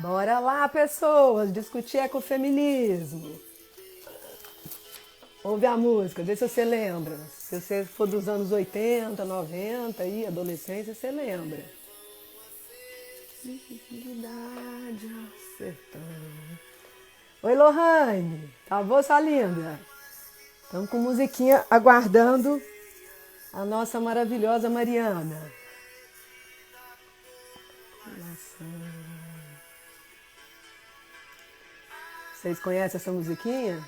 Bora lá, pessoas, discutir ecofeminismo. Ouve a música, vê se você lembra. Se você for dos anos 80, 90, aí, adolescência, você lembra. Visibilidade acertando. Oi, Lohane. Tá boa, sua linda? Estamos com musiquinha aguardando a nossa maravilhosa Mariana. Vocês conhecem essa musiquinha?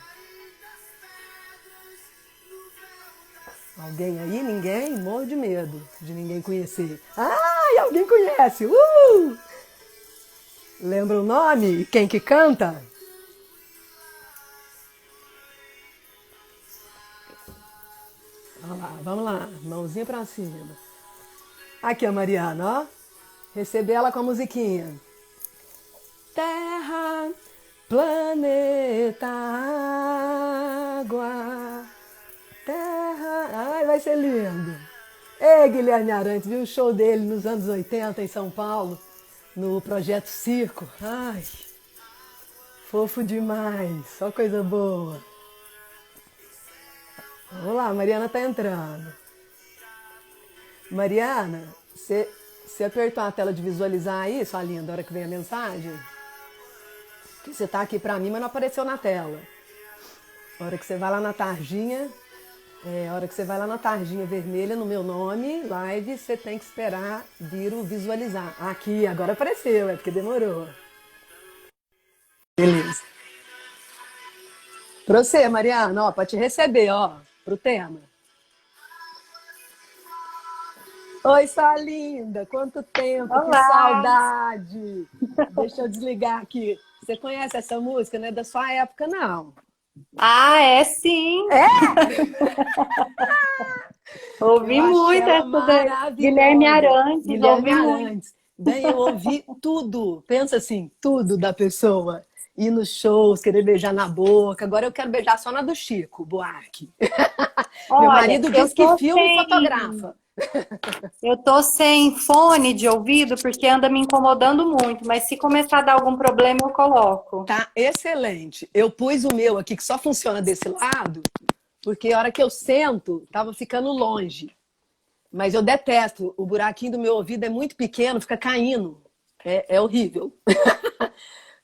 Alguém aí? Ninguém? Morro de medo de ninguém conhecer. Ai, alguém conhece! Lembra o nome? E quem que canta? Vamos lá. Mãozinha pra cima. Aqui a Mariana, ó. Receber ela com a musiquinha. Terra, planeta, água. Terra. Ai, vai ser lindo. Ei, Guilherme Arantes, viu o show dele nos anos 80 em São Paulo, no Projeto Circo? Ai, fofo demais, só coisa boa. Vamos lá, a Mariana tá entrando. Mariana, você apertou a tela de visualizar aí, sua linda, a hora que vem a mensagem? Porque você tá aqui pra mim, mas não apareceu na tela. A hora que você vai lá na tarjinha, a hora que você vai lá na tarjinha vermelha no meu nome, live, você tem que esperar vir o visualizar. Aqui, agora apareceu, é porque demorou. Beleza. Pra você, Mariana, ó, pra te receber, ó, pro tema. Oi, sua linda, quanto tempo, que Olá! saudade. Deixa eu desligar aqui. Você conhece essa música, não é da sua época, não? Ah, é sim! É? Eu Ouvi acho muito ela essa da Guilherme maravilhosa. Arantes, Guilherme ouvi muito. Arantes. Bem, eu ouvi tudo. Pensa assim, tudo da pessoa. Ir nos shows, querer beijar na boca. Agora eu quero beijar só na do Chico Buarque. Meu Olha, marido diz que filma e fotografa. eu tô sem fone de ouvido porque anda me incomodando muito, mas se começar a dar algum problema eu coloco. Tá excelente. Eu pus o meu aqui, que só funciona desse lado, porque a hora que eu sento, tava ficando longe. Mas eu detesto. O buraquinho do meu ouvido é muito pequeno, fica caindo. É horrível.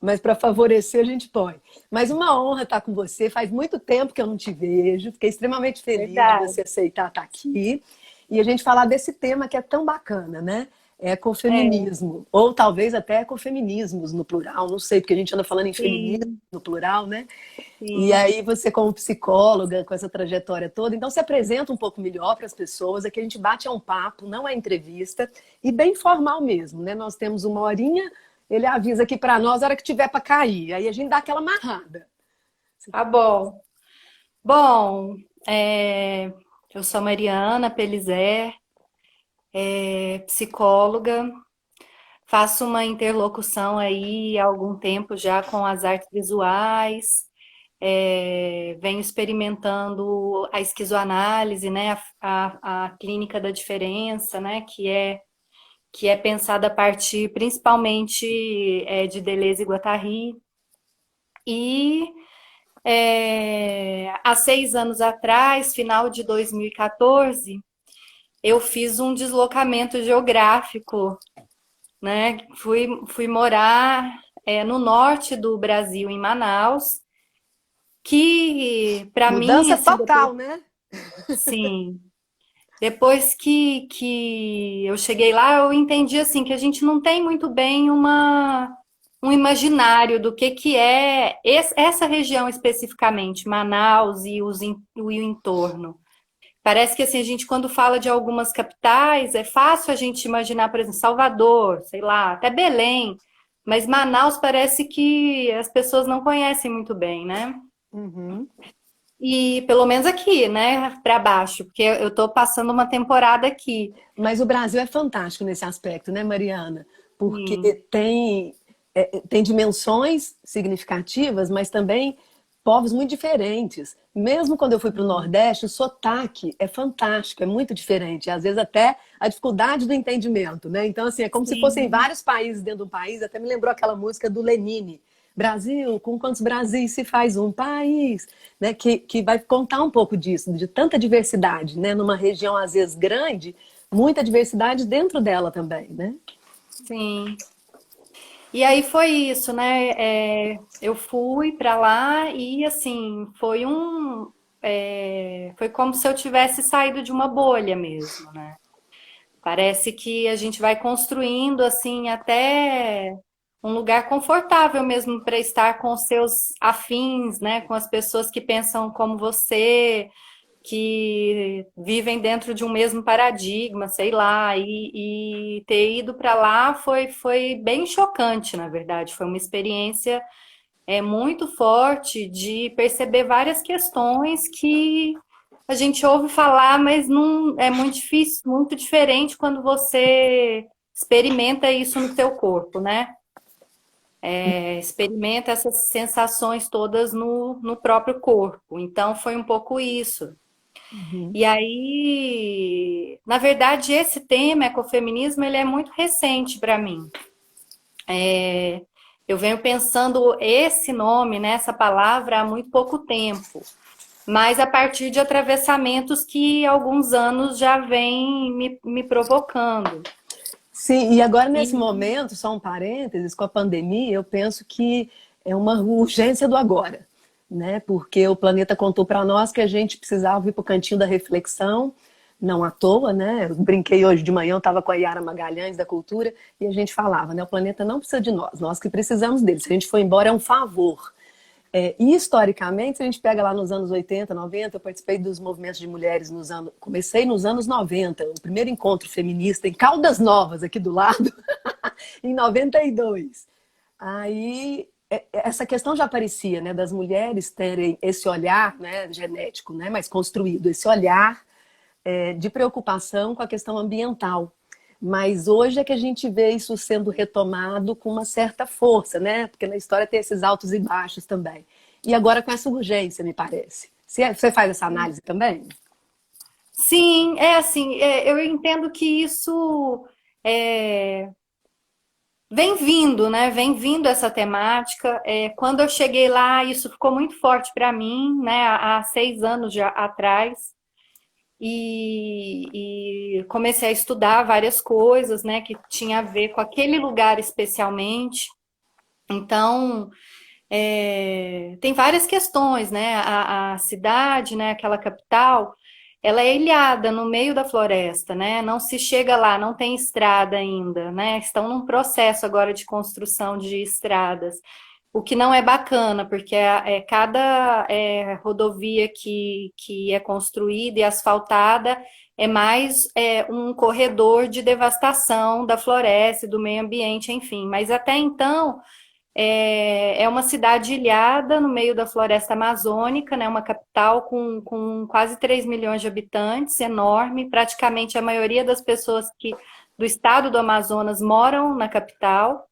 Mas para favorecer a gente põe. Mas uma honra estar com você. Faz muito tempo que eu não te vejo. Fiquei extremamente feliz de Verdade. você aceitar estar aqui e a gente falar desse tema que é tão bacana, né? É, Ecofeminismo, ou talvez até ecofeminismos no plural, não sei, porque a gente anda falando em feminismo sim, no plural, né? E sim. aí você como psicóloga, com essa trajetória toda, então se apresenta um pouco melhor para as pessoas, aqui a gente bate um papo, não é entrevista, e bem formal mesmo, né? Nós temos uma horinha, ele avisa aqui para nós a hora que tiver para cair, aí a gente dá aquela amarrada. Tá bom. Bom, eu sou Mariana Pelizer, psicóloga. Faço uma interlocução aí há algum tempo já com as artes visuais, venho experimentando a esquizoanálise, né, a clínica da diferença, né, que é pensada a partir principalmente de Deleuze e Guattari. E há 6 anos atrás, final de 2014, eu fiz um deslocamento geográfico, né? Fui morar no norte do Brasil, em Manaus, que para mim, Mudança assim, total, né? sim, depois que eu cheguei lá, eu entendi assim que a gente não tem muito bem um imaginário do que é essa região especificamente, Manaus e e o entorno. Parece que assim, a gente, quando fala de algumas capitais, é fácil a gente imaginar, por exemplo, Salvador, sei lá, até Belém, mas Manaus parece que as pessoas não conhecem muito bem, né? Uhum. E pelo menos aqui, né, para baixo, porque eu tô passando uma temporada aqui. Mas o Brasil é fantástico nesse aspecto, né, Mariana? Porque Sim, tem dimensões significativas, mas também povos muito diferentes. Mesmo quando eu fui para o Nordeste, o sotaque é fantástico, é muito diferente. Às vezes até a dificuldade do entendimento, né? Então, assim, é como se fossem Sim, vários países dentro de um país. Até me lembrou aquela música do Lenine. Brasil, com quantos Brasis se faz um país? Né? Que vai contar um pouco disso, de tanta diversidade, né? Numa região, às vezes, grande, muita diversidade dentro dela também, né? sim. E aí foi isso, né? Eu fui para lá e assim foi como se eu tivesse saído de uma bolha mesmo, né? Parece que a gente vai construindo assim até um lugar confortável mesmo para estar com os seus afins, né? Com as pessoas que pensam como você, que vivem dentro de um mesmo paradigma, sei lá, e ter ido para lá foi bem chocante, na verdade. Foi uma experiência muito forte de perceber várias questões que a gente ouve falar, mas não é muito difícil, muito diferente quando você experimenta isso no seu corpo, né? Experimenta essas sensações todas no próprio corpo. Então foi um pouco isso. Uhum. E aí, na verdade, esse tema, ecofeminismo, ele é muito recente para mim. Eu venho pensando esse nome, né, essa palavra, há muito pouco tempo, mas a partir de atravessamentos que há alguns anos já vem me provocando. Sim, e agora E nesse momento, só um parênteses, com a pandemia, eu penso que é uma urgência do agora, né? Porque o planeta contou para nós que a gente precisava ir para o cantinho da reflexão, não à toa, né? Eu brinquei hoje de manhã, eu estava com a Yara Magalhães da Cultura e a gente falava, né? O planeta não precisa de nós que precisamos dele. Se a gente for embora é um favor. E historicamente, se a gente pega lá nos anos 80, 90, eu participei dos movimentos de mulheres comecei nos anos 90, o primeiro encontro feminista em Caldas Novas, aqui do lado, em 92. Aí essa questão já aparecia, né, das mulheres terem esse olhar, né, genético, né, mais construído, esse olhar de preocupação com a questão ambiental. Mas hoje é que a gente vê isso sendo retomado com uma certa força, né? Porque na história tem esses altos e baixos também. E agora com essa urgência, me parece. Você faz essa análise também? sim, é assim, eu entendo que isso é, vem vindo, né? Vem vindo essa temática. Quando eu cheguei lá, isso ficou muito forte para mim, né? Há 6 anos já atrás. E comecei a estudar várias coisas, né, que tinha a ver com aquele lugar especialmente. Então, tem várias questões, né? A cidade, né, aquela capital, ela é ilhada no meio da floresta, né? Não se chega lá, não tem estrada ainda, né? Estão num processo agora de construção de estradas. O que não é bacana, porque cada rodovia que é construída e asfaltada é mais um corredor de devastação da floresta e do meio ambiente, enfim. Mas até então é uma cidade ilhada no meio da floresta amazônica, né? Uma capital com quase 3 milhões de habitantes, enorme. Praticamente a maioria das pessoas do estado do Amazonas moram na capital.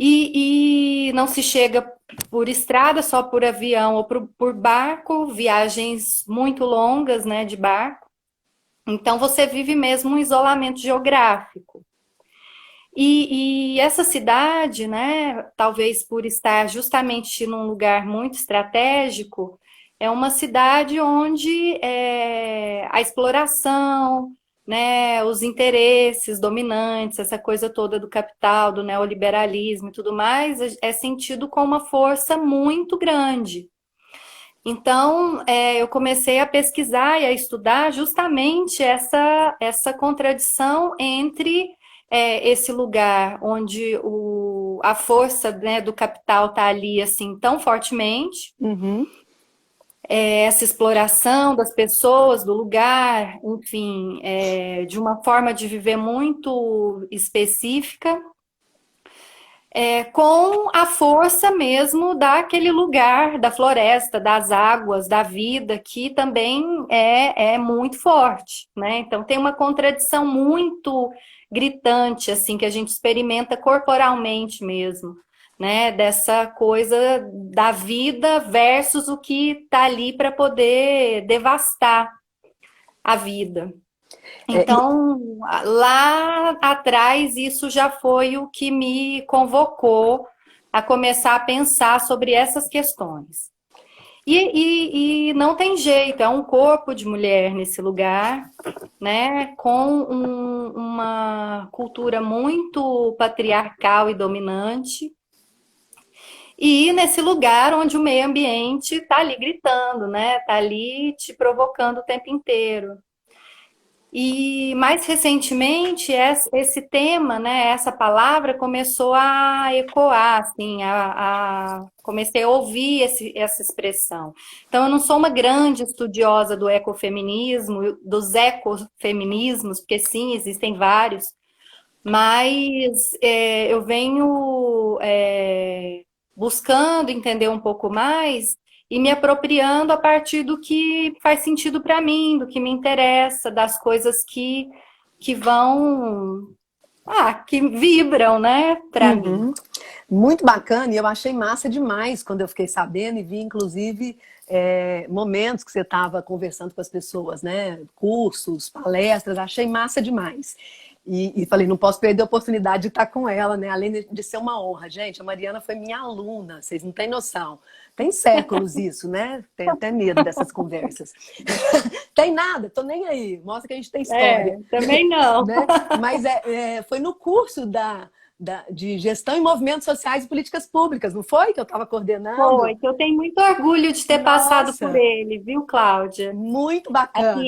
E não se chega por estrada, só por avião ou por barco, viagens muito longas, né, de barco. Então você vive mesmo um isolamento geográfico. E essa cidade, né, talvez por estar justamente num lugar muito estratégico, é uma cidade onde a exploração, né, os interesses dominantes, essa coisa toda do capital, do neoliberalismo e tudo mais, é sentido com uma força muito grande. Então, eu comecei a pesquisar e a estudar justamente essa contradição entre esse lugar onde a força, né, do capital está ali assim tão fortemente, Uhum. essa exploração das pessoas, do lugar, enfim, de uma forma de viver muito específica, com a força mesmo daquele lugar, da floresta, das águas, da vida, que também é muito forte, né? Então tem uma contradição muito gritante, assim, que a gente experimenta corporalmente mesmo, né? Dessa coisa da vida versus o que está ali para poder devastar a vida. É, e- Então, lá atrás, isso já foi o que me convocou a começar a pensar sobre essas questões. E não tem jeito, é um corpo de mulher nesse lugar, né, com uma cultura muito patriarcal e dominante, e nesse lugar onde o meio ambiente está ali gritando, né, está ali te provocando o tempo inteiro. E mais recentemente, esse tema, né, essa palavra começou a ecoar, assim, comecei a ouvir essa expressão. Então, eu não sou uma grande estudiosa do ecofeminismo, dos ecofeminismos, porque sim, existem vários, mas eu venho buscando entender um pouco mais e me apropriando a partir do que faz sentido para mim, do que me interessa, das coisas que vão, que vibram, né, para mim. Uhum. Muito bacana, e eu achei massa demais quando eu fiquei sabendo e vi, inclusive, momentos que você estava conversando com as pessoas, né? Cursos, palestras, achei massa demais. E falei, não posso perder a oportunidade de estar com ela, né? Além de ser uma honra. Gente, a Mariana foi minha aluna, vocês não têm noção. Tem séculos isso, né? Tenho até medo dessas conversas. Tem nada, tô nem aí. Mostra que a gente tem história, Também não. né? Mas foi no curso de Gestão em Movimentos Sociais e Políticas Públicas, não foi? Que eu estava coordenando? Foi, que eu tenho muito orgulho de ter passado por Nossa, ele, viu, Cláudia? muito Assim, bacana.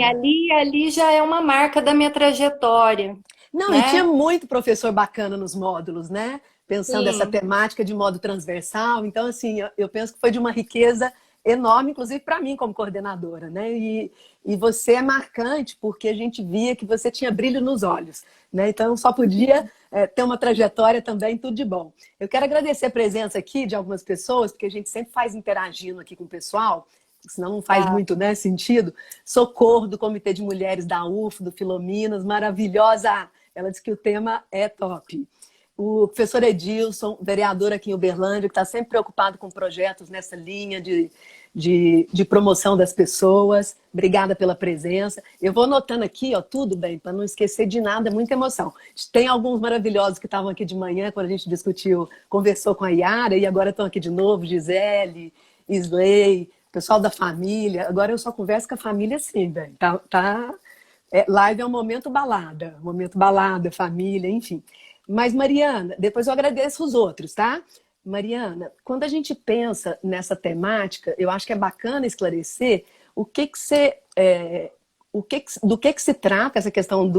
ali já é uma marca da minha trajetória, Não, e tinha né? muito professor bacana nos módulos, né? Pensando essa Sim, temática de modo transversal. Então, assim, eu penso que foi de uma riqueza enorme, inclusive para mim como coordenadora, né? E você é marcante porque a gente via que você tinha brilho nos olhos, né? Então, só podia ter uma trajetória também, tudo de bom. Eu quero agradecer a presença aqui de algumas pessoas, porque a gente sempre faz interagindo aqui com o pessoal, senão não faz tá. muito, né, sentido. Socorro, do Comitê de Mulheres da UF, do Filominas, maravilhosa. Ela disse que o tema é top. O professor Edilson, vereador aqui em Uberlândia, que está sempre preocupado com projetos nessa linha de promoção das pessoas. Obrigada pela presença. Eu vou anotando aqui, ó, tudo bem, para não esquecer de nada, muita emoção. Tem alguns maravilhosos que estavam aqui de manhã, quando a gente discutiu, conversou com a Yara, e agora estão aqui de novo, Gisele, Isley, pessoal da família. Agora eu só converso com a família assim, velho. Live é um momento balada, família, enfim. Mas, Mariana, depois eu agradeço os outros, tá? Mariana, quando a gente pensa nessa temática, eu acho que é bacana esclarecer o que que você, do que se trata essa questão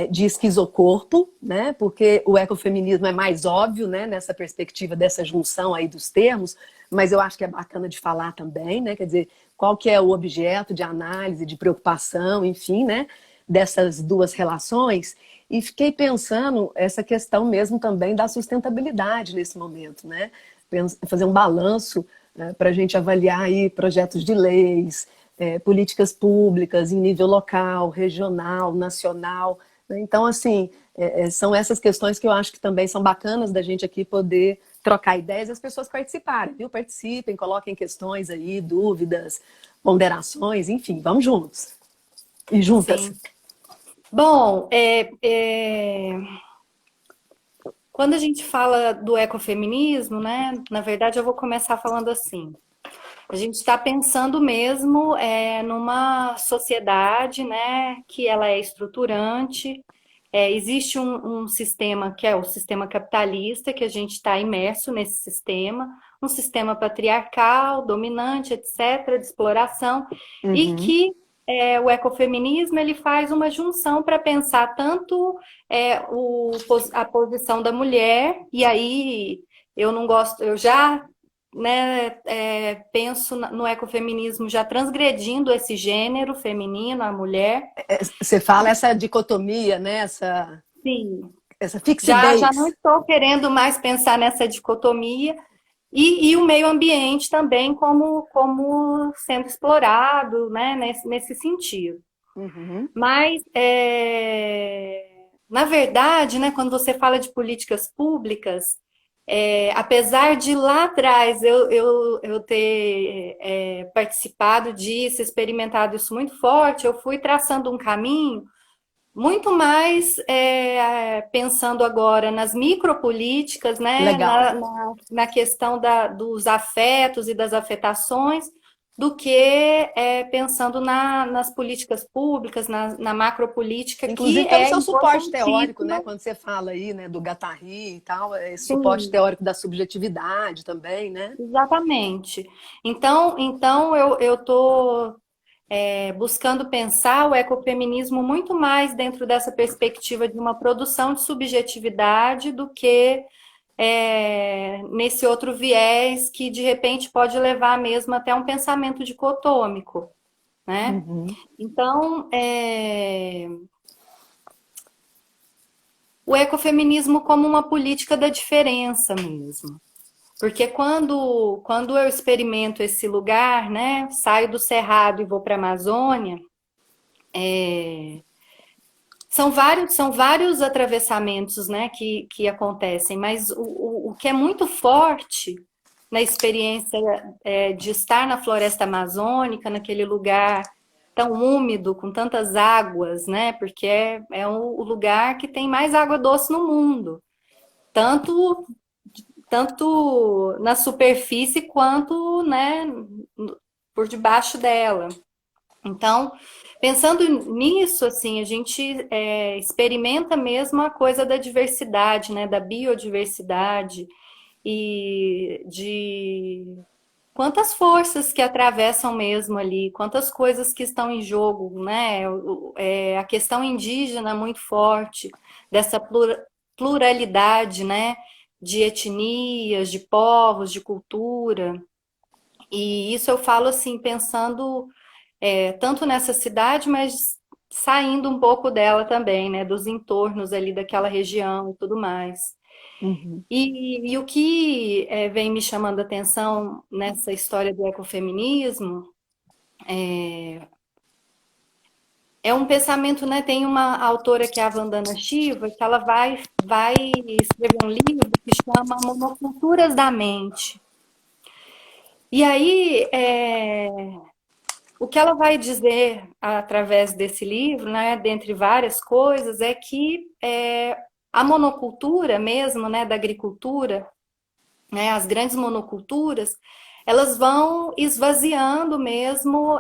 de esquizocorpo, né? Porque o ecofeminismo é mais óbvio, né? Nessa perspectiva dessa junção aí dos termos, mas eu acho que é bacana de falar também, né? Quer dizer, qual que é o objeto de análise, de preocupação, enfim, né? Dessas duas relações. E fiquei pensando essa questão mesmo também da sustentabilidade nesse momento, né? Fazer um balanço, né, para a gente avaliar aí projetos de leis, políticas públicas em nível local, regional, nacional. Né? Então, assim, são essas questões que eu acho que também são bacanas da gente aqui poder trocar ideias e as pessoas participarem, viu? Participem, coloquem questões aí, dúvidas, ponderações, enfim, vamos juntos e juntas. Sim. Bom, quando a gente fala do ecofeminismo, né? Na verdade, eu vou começar falando assim. A gente está pensando mesmo numa sociedade, né, que ela é estruturante. Existe um sistema que é o sistema capitalista, que a gente está imerso nesse sistema, um sistema patriarcal, dominante, etc., de exploração, e Uhum. que o ecofeminismo ele faz uma junção para pensar tanto a posição da mulher, e aí eu não gosto, eu já, né, penso no ecofeminismo já transgredindo esse gênero feminino, a mulher. Você fala essa dicotomia, né? Sim, Essa já não fixidez. estou querendo mais pensar nessa dicotomia e o meio ambiente também como sendo explorado, né, nesse sentido. Uhum. Mas, na verdade, né, quando você fala de políticas públicas, apesar de lá atrás eu ter participado disso, experimentado isso muito forte, eu fui traçando um caminho muito mais pensando agora nas micropolíticas, né, Legal. na questão dos afetos e das afetações, do que pensando nas políticas públicas, na macropolítica, que Inclusive pelo é seu suporte teórico, importantíssima. né? Quando você fala aí, né, do Guattari e tal, esse suporte Sim, teórico da subjetividade também, né? exatamente. Então eu estou buscando pensar o ecofeminismo muito mais dentro dessa perspectiva de uma produção de subjetividade do que nesse outro viés que de repente pode levar mesmo até um pensamento dicotômico, né? Uhum. Então, o ecofeminismo como uma política da diferença mesmo. Porque quando eu experimento esse lugar, né, saio do Cerrado e vou para a Amazônia, são vários atravessamentos, né, que acontecem, mas o que é muito forte na experiência de estar na floresta amazônica, naquele lugar tão úmido, com tantas águas, né, porque é o lugar que tem mais água doce no mundo, tanto, tanto na superfície quanto, né, por debaixo dela. Então, pensando nisso, assim, a gente experimenta mesmo a coisa da diversidade, né, da biodiversidade e de quantas forças que atravessam mesmo ali, quantas coisas que estão em jogo, né? A questão indígena muito forte, dessa pluralidade, né, de etnias, de povos, de cultura. E isso eu falo assim, pensando tanto nessa cidade, mas saindo um pouco dela também, né? Dos entornos ali daquela região e tudo mais. Uhum. E o que vem me chamando a atenção nessa história do ecofeminismo é um pensamento, né? Tem uma autora que é a Vandana Shiva, que ela vai escrever um livro que chama Monoculturas da Mente. E aí, o que ela vai dizer através desse livro, né, dentre várias coisas, é que a monocultura mesmo, né, da agricultura, né, as grandes monoculturas, elas vão esvaziando mesmo.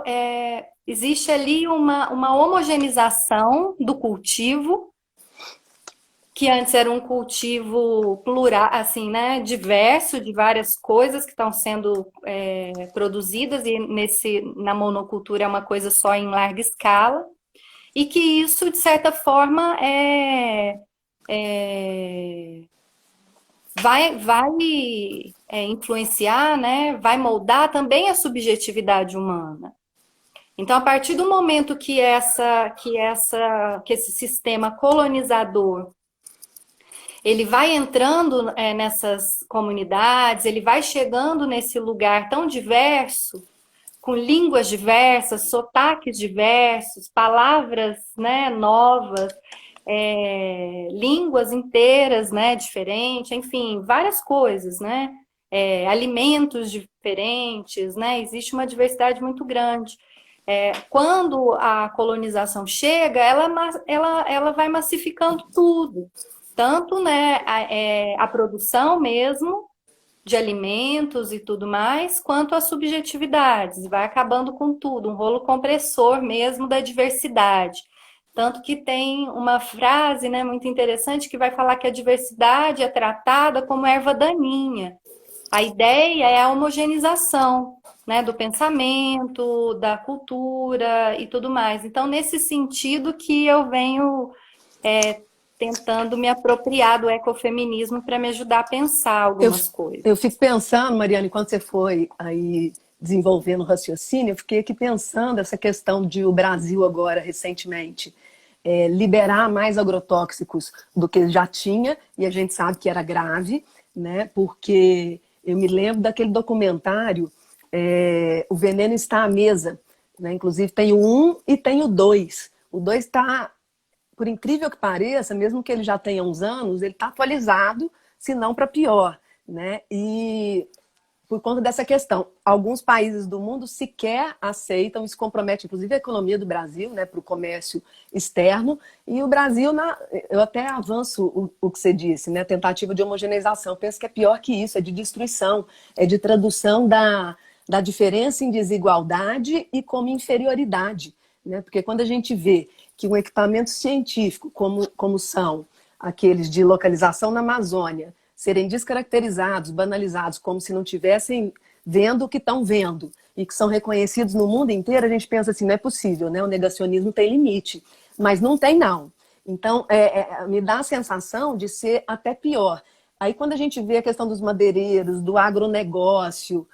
Existe ali uma homogeneização do cultivo, que antes era um cultivo plural, assim, né, diverso, de várias coisas que estão sendo produzidas, e na monocultura é uma coisa só em larga escala, e que isso, de certa forma, vai influenciar, né, vai moldar também a subjetividade humana. Então, a partir do momento que esse sistema colonizador ele vai entrando nessas comunidades, ele vai chegando nesse lugar tão diverso, com línguas diversas, sotaques diversos, palavras, né, novas, línguas inteiras, né, diferentes, enfim, várias coisas, né, alimentos diferentes, né, existe uma diversidade muito grande. Quando a colonização chega, ela vai massificando tudo, tanto, né, a produção mesmo de alimentos e tudo mais, quanto as subjetividades, vai acabando com tudo, um rolo compressor mesmo da diversidade. Tanto que tem uma frase, né, muito interessante que vai falar que a diversidade é tratada como erva daninha. A ideia é a homogeneização, né, do pensamento, da cultura e tudo mais. Então, nesse sentido que eu venho tentando me apropriar do ecofeminismo para me ajudar a pensar Eu, algumas coisas. eu fico pensando, Mariana, enquanto você foi aí desenvolvendo o raciocínio, eu fiquei aqui pensando essa questão de o Brasil agora, recentemente, liberar mais agrotóxicos do que já tinha, e a gente sabe que era grave, né? Porque eu me lembro daquele documentário, O Veneno Está à Mesa, né? Inclusive tem o 1 e tem o 2. O 2 está, por incrível que pareça, mesmo que ele já tenha uns anos, ele está atualizado, se não para pior. né? E por conta dessa questão, alguns países do mundo sequer aceitam, isso compromete inclusive a economia do Brasil, né, para o comércio externo, e o Brasil, eu até avanço o que você disse, né, tentativa de homogeneização, eu penso que é pior que isso, é de destruição, é de tradução da diferença em desigualdade e como inferioridade, né, porque quando a gente vê que um equipamento científico, como são aqueles de localização na Amazônia, serem descaracterizados, banalizados, como se não tivessem vendo o que estão vendo, e que são reconhecidos no mundo inteiro, a gente pensa assim, não é possível, né? O negacionismo tem limite, mas não tem não. Então, me dá a sensação de ser até pior. Aí quando a gente vê a questão dos madeireiros, do agronegócio,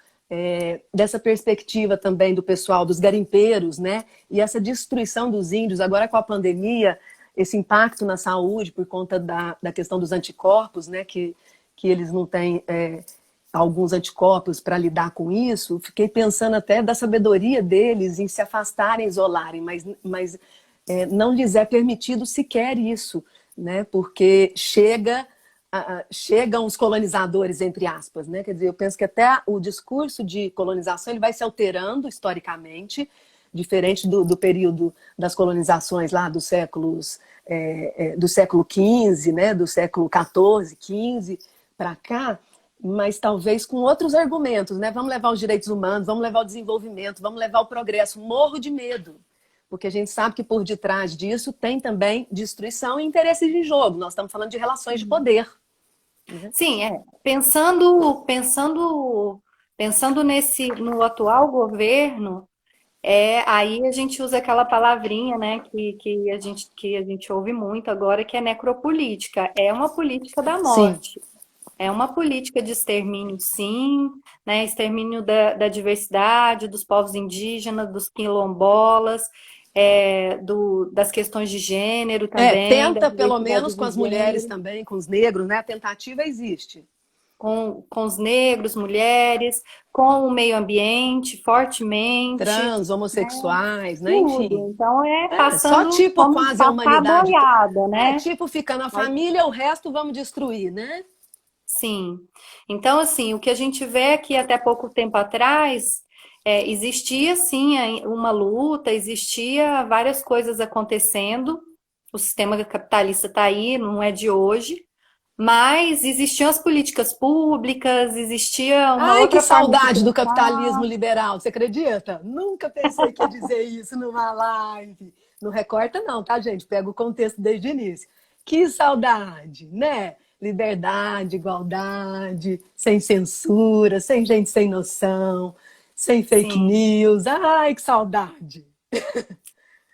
dessa perspectiva também do pessoal, dos garimpeiros, né? E essa destruição dos índios, agora com a pandemia, esse impacto na saúde por conta da questão dos anticorpos, né? Que eles não têm alguns anticorpos para lidar com isso, fiquei pensando até da sabedoria deles em se afastarem, isolarem, mas não lhes é permitido sequer isso, né? Porque chegam os colonizadores, entre aspas, né? Quer dizer, eu penso que até o discurso de colonização ele vai se alterando historicamente, diferente do período das colonizações lá dos séculos do século XV, né? Do século XIV, XV para cá, mas talvez com outros argumentos, né? Vamos levar os direitos humanos, vamos levar o desenvolvimento, vamos levar o progresso. Morro de medo, porque a gente sabe que por detrás disso tem também destruição e interesses em jogo. Nós estamos falando de relações de poder. Sim, pensando no atual governo, aí a gente usa aquela palavrinha, né, que a gente ouve muito agora, que é necropolítica. É uma política da Sim. morte. É uma política de extermínio, sim, né? Extermínio da diversidade, dos povos indígenas, dos quilombolas, das questões de gênero também, da Tenta pelo diversidade menos com de as mulheres gênero, também, com os negros, né? A tentativa existe. com os negros, mulheres, com o meio ambiente, fortemente, Trans, homossexuais, né? tudo. Enfim. Então, Só passando, tipo vamos quase a passar a humanidade. boiada, né? Tipo fica na família, o resto vamos destruir, né? Sim. Então, assim, o que a gente vê é que até pouco tempo atrás existia, sim, uma luta, existia várias coisas acontecendo. O sistema capitalista está aí, não é de hoje, mas existiam as políticas públicas, existia uma Ai, que outra forma de saudade do pensar. capitalismo liberal, você acredita? Nunca pensei que ia dizer isso numa live. Não recorta não, tá, gente? Pega o contexto desde o início. Que saudade, né? Liberdade, igualdade, sem censura, sem gente sem noção, sem fake Sim. news. Ai, que saudade.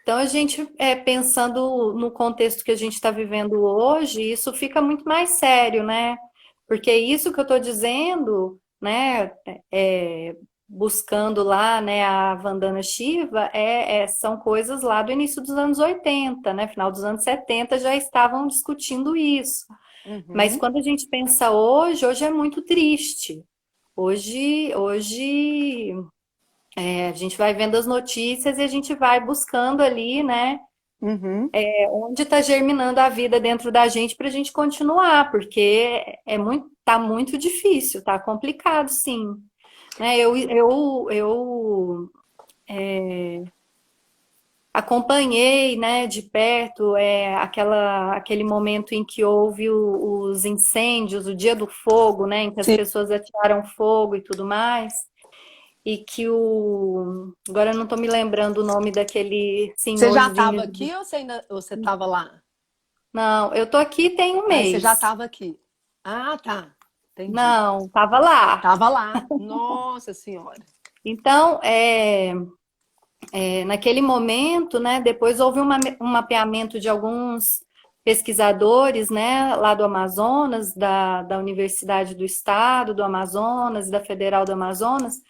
Então, a gente, pensando no contexto que a gente está vivendo hoje, isso fica muito mais sério, né? Porque isso que eu estou dizendo, né, buscando lá, né, a Vandana Shiva, são coisas lá do início dos anos 80, né? Final dos anos 70 já estavam discutindo isso. Mas Uhum. quando a gente pensa hoje é muito triste. Hoje a gente vai vendo as notícias e a gente vai buscando ali, né, Uhum. onde está germinando a vida dentro da gente para a gente continuar, porque tá muito difícil, tá complicado, sim. Né, eu acompanhei, né, de perto aquele momento em que houve os incêndios, o Dia do Fogo, né, em que as Sim. pessoas atiraram fogo e tudo mais. E que agora eu não estou me lembrando o nome daquele Você já estava senhorzinho. aqui ou você estava lá? Não, eu tô aqui tem um Aí você já mês. estava aqui. Ah, tá. Entendi. Não, tava lá. Tava lá. Nossa Senhora. Então, naquele momento, né, depois houve um mapeamento de alguns pesquisadores, né, lá do Amazonas, da Universidade do Estado do Amazonas, da Federal do Amazonas,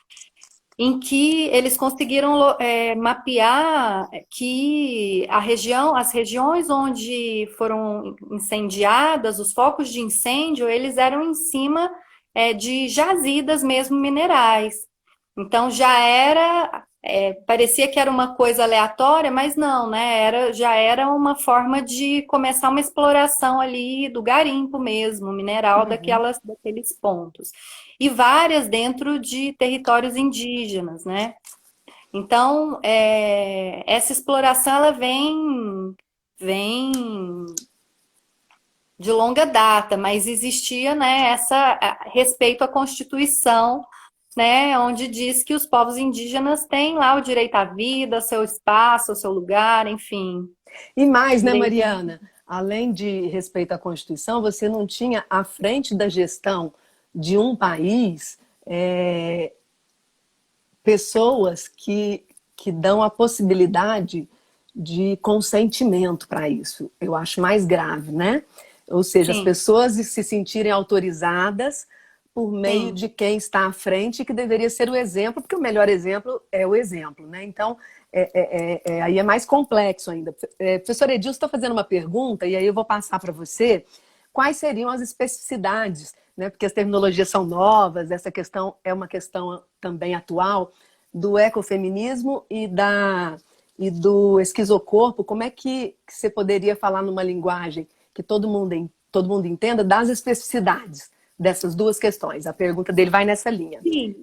em que eles conseguiram mapear que as regiões onde foram incendiadas, os focos de incêndio, eles eram em cima de jazidas mesmo minerais. Então já era parecia que era uma coisa aleatória, mas não, né? Já era uma forma de começar uma exploração ali do garimpo mesmo, mineral Uhum. daqueles pontos. E várias dentro de territórios indígenas, né? Então, essa exploração ela vem de longa data, mas existia, né, respeito à Constituição, né, onde diz que os povos indígenas têm lá o direito à vida, seu espaço, seu lugar, enfim. E mais, né, Direito. Mariana? Além de respeito à Constituição, você não tinha à frente da gestão de um país pessoas que dão a possibilidade de consentimento para isso. Eu acho mais grave, né? Ou seja, as Sim, pessoas se sentirem autorizadas por meio sim. de quem está à frente, que deveria ser o exemplo, porque o melhor exemplo é o exemplo, né? Então, aí é mais complexo ainda. Professora Edilson está fazendo uma pergunta, e aí eu vou passar para você quais seriam as especificidades, né? Porque as terminologias são novas, essa questão é uma questão também atual do ecofeminismo e do esquizocorpo. Como é que você poderia falar numa linguagem que todo mundo entenda das especificidades dessas duas questões? A pergunta dele vai nessa linha. Sim.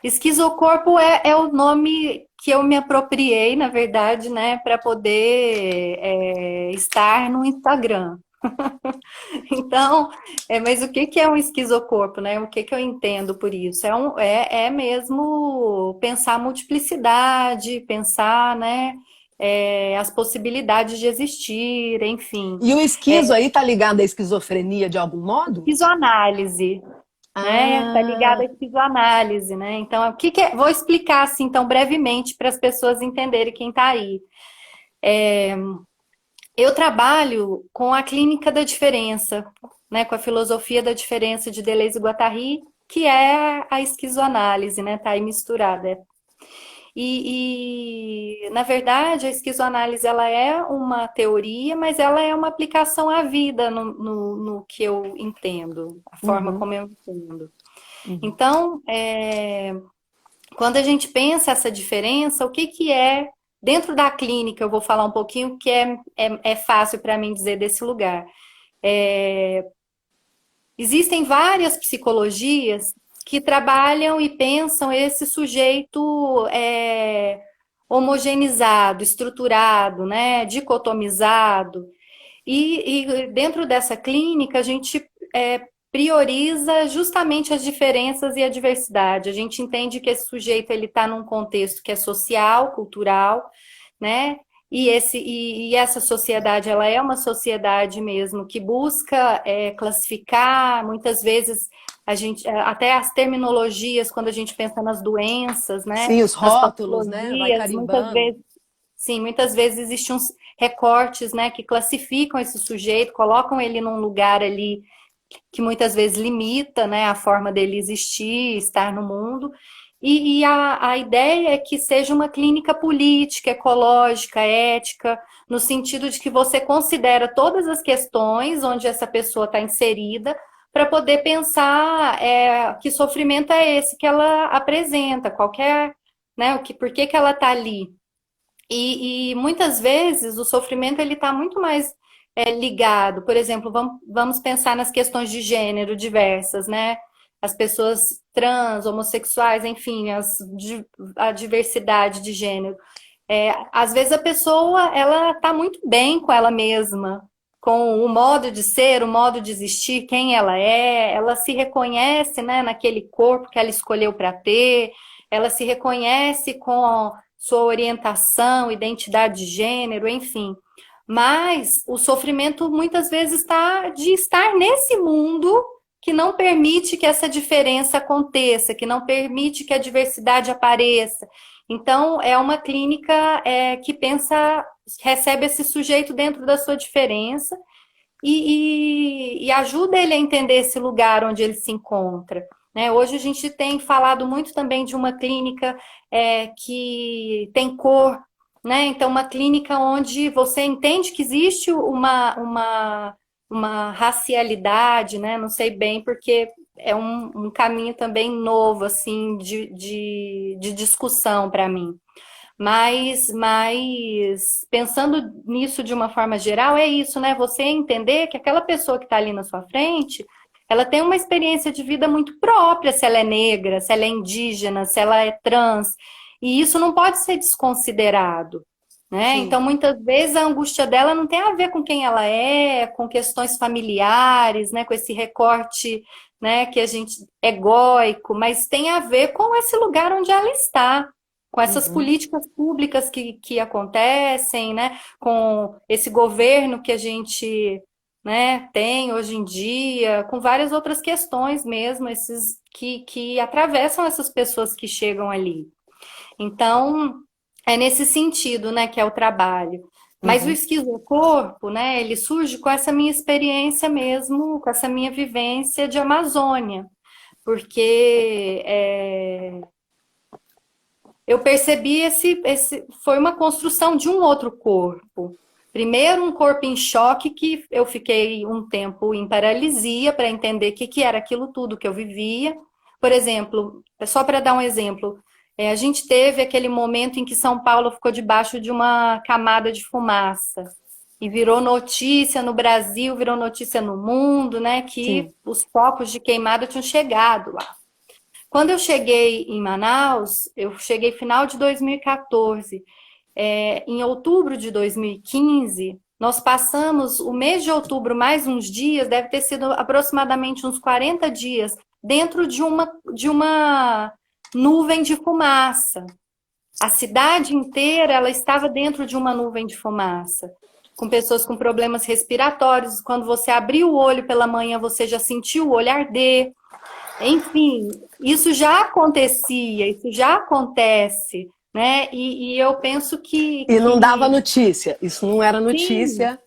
Esquizocorpo é o nome que eu me apropriei, na verdade, né, para poder estar no Instagram. Então, mas o que que é um esquizocorpo, né? O que que eu entendo por isso? É mesmo pensar a multiplicidade, pensar, né, as possibilidades de existir, enfim. E o esquizo aí está ligado à esquizofrenia de algum modo? Esquizoanálise, né? Está ligado à Ah, esquizoanálise, né? Então, o que que é? Vou explicar assim, então, brevemente para as pessoas entenderem quem está aí. Eu trabalho com a clínica da diferença, né, com a filosofia da diferença de Deleuze e Guattari, que é a esquizoanálise, né, tá aí misturada. Na verdade, a esquizoanálise ela é uma teoria, mas ela é uma aplicação à vida no que eu entendo, a forma uhum, como eu entendo. uhum. Então, quando a gente pensa essa diferença, o que que é dentro da clínica? Eu vou falar um pouquinho que é fácil para mim dizer desse lugar. Existem várias psicologias que trabalham e pensam esse sujeito homogeneizado, estruturado, né, dicotomizado. E dentro dessa clínica, a gente prioriza justamente as diferenças e a diversidade. A gente entende que esse sujeito ele está num contexto que é social, cultural, né? E essa sociedade, ela é uma sociedade mesmo que busca classificar, muitas vezes a gente, até as terminologias, quando a gente pensa nas doenças, né? Sim, os Nas rótulos, né? Vai patologias, muitas carimbando. vezes, sim, muitas vezes existem uns recortes, né, que classificam esse sujeito, colocam ele num lugar ali que muitas vezes limita, né, a forma dele existir, estar no mundo. A ideia é que seja uma clínica política, ecológica, ética, no sentido de que você considera todas as questões onde essa pessoa está inserida, para poder pensar que sofrimento é esse que ela apresenta, qualquer, né, por que que ela está ali. E muitas vezes o sofrimento ele está muito mais ligado. Por exemplo, vamos pensar nas questões de gênero diversas, né? As pessoas trans, homossexuais, enfim, a diversidade de gênero. Às vezes a pessoa ela está muito bem com ela mesma, com o modo de ser, o modo de existir, quem ela se reconhece, né, naquele corpo que ela escolheu para ter, ela se reconhece com sua orientação, identidade de gênero, enfim. Mas o sofrimento muitas vezes está de estar nesse mundo que não permite que essa diferença aconteça, que não permite que a diversidade apareça. Então, é uma clínica que pensa, recebe esse sujeito dentro da sua diferença e ajuda ele a entender esse lugar onde ele se encontra. Né? Hoje a gente tem falado muito também de uma clínica que tem cor, né? Então, uma clínica onde você entende que existe uma racialidade, né? Não sei bem, porque é um caminho também novo, assim, de discussão para mim. Mas pensando nisso de uma forma geral, é isso, né? Você entender que aquela pessoa que está ali na sua frente, ela tem uma experiência de vida muito própria, se ela é negra, se ela é indígena, se ela é trans, e isso não pode ser desconsiderado, né? Sim. Então, muitas vezes a angústia dela não tem a ver com quem ela é, com questões familiares, né? Com esse recorte, né? Que a gente egóico, mas tem a ver com esse lugar onde ela está, com essas Uhum. políticas públicas que acontecem, né? Com esse governo que a gente, né, tem hoje em dia, com várias outras questões mesmo, esses que atravessam essas pessoas que chegam ali. Então, é nesse sentido, né, que é o trabalho. Mas o Uhum. esquizocorpo, né, ele surge com essa minha experiência mesmo, com essa minha vivência de Amazônia, porque eu percebi foi uma construção de um outro corpo. Primeiro, um corpo em choque, que eu fiquei um tempo em paralisia para entender o que era aquilo tudo que eu vivia. Por exemplo, só para dar um exemplo, a gente teve aquele momento em que São Paulo ficou debaixo de uma camada de fumaça. E virou notícia no Brasil, virou notícia no mundo, né? Que Sim. os focos de queimada tinham chegado lá. Quando eu cheguei em Manaus, eu cheguei final de 2014. Em outubro de 2015, nós passamos o mês de outubro mais uns dias, deve ter sido aproximadamente uns 40 dias, dentro de uma nuvem de fumaça. A cidade inteira ela estava dentro de uma nuvem de fumaça, com pessoas com problemas respiratórios. Quando você abriu o olho pela manhã, você já sentiu o olho arder. Enfim, isso já acontecia, isso já acontece, né? E eu penso E não dava que notícia. Isso não era sim. notícia.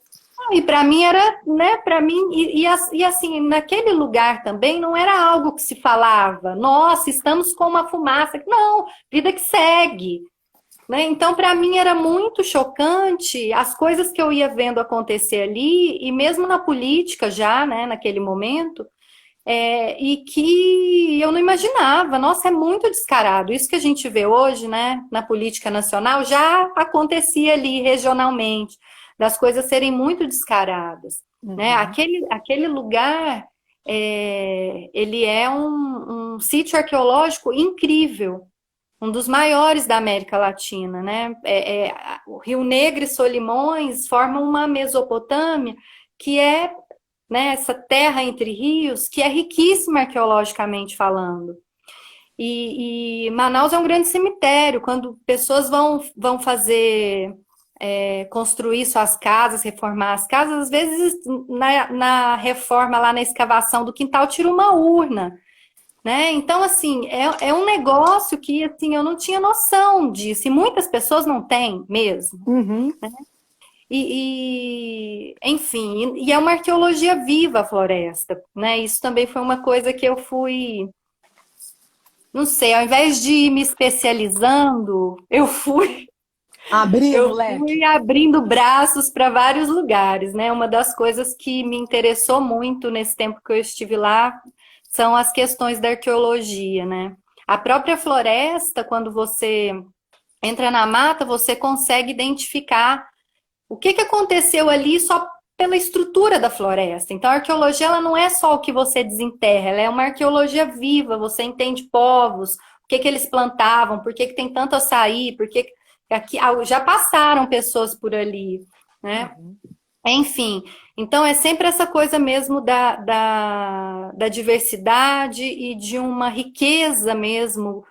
E para mim era, né? Para mim, e assim, naquele lugar também não era algo que se falava, nossa, estamos com uma fumaça. Não, vida que segue. Né? Então, para mim era muito chocante as coisas que eu ia vendo acontecer ali, e mesmo na política já, né, naquele momento. E que eu não imaginava. Nossa, é muito descarado. Isso que a gente vê hoje, né, na política nacional, já acontecia ali regionalmente, das coisas serem muito descaradas, né? Uhum. Aquele lugar, ele é um sítio arqueológico incrível, um dos maiores da América Latina, né? O Rio Negro e Solimões formam uma Mesopotâmia que é, né, essa terra entre rios, que é riquíssima arqueologicamente falando. E Manaus é um grande cemitério. Quando pessoas vão fazer, construir suas casas, reformar as casas, às vezes na reforma, lá na escavação do quintal, tira uma urna. Né? Então, assim, é um negócio que assim, eu não tinha noção disso, e muitas pessoas não têm mesmo. Uhum. Enfim, e é uma arqueologia viva a floresta, né? Isso também foi uma coisa que eu fui, não sei, ao invés de ir me especializando, Abrindo, eu leque. fui abrindo braços para vários lugares, né? Uma das coisas que me interessou muito nesse tempo que eu estive lá são as questões da arqueologia, né? A própria floresta, quando você entra na mata, você consegue identificar o que aconteceu ali só pela estrutura da floresta. Então, a arqueologia ela não é só o que você desenterra, ela é uma arqueologia viva. Você entende povos, o que eles plantavam, por que tem tanto açaí, por que aqui já passaram pessoas por ali, né? Uhum. Enfim, então é sempre essa coisa mesmo da diversidade e de uma riqueza mesmo,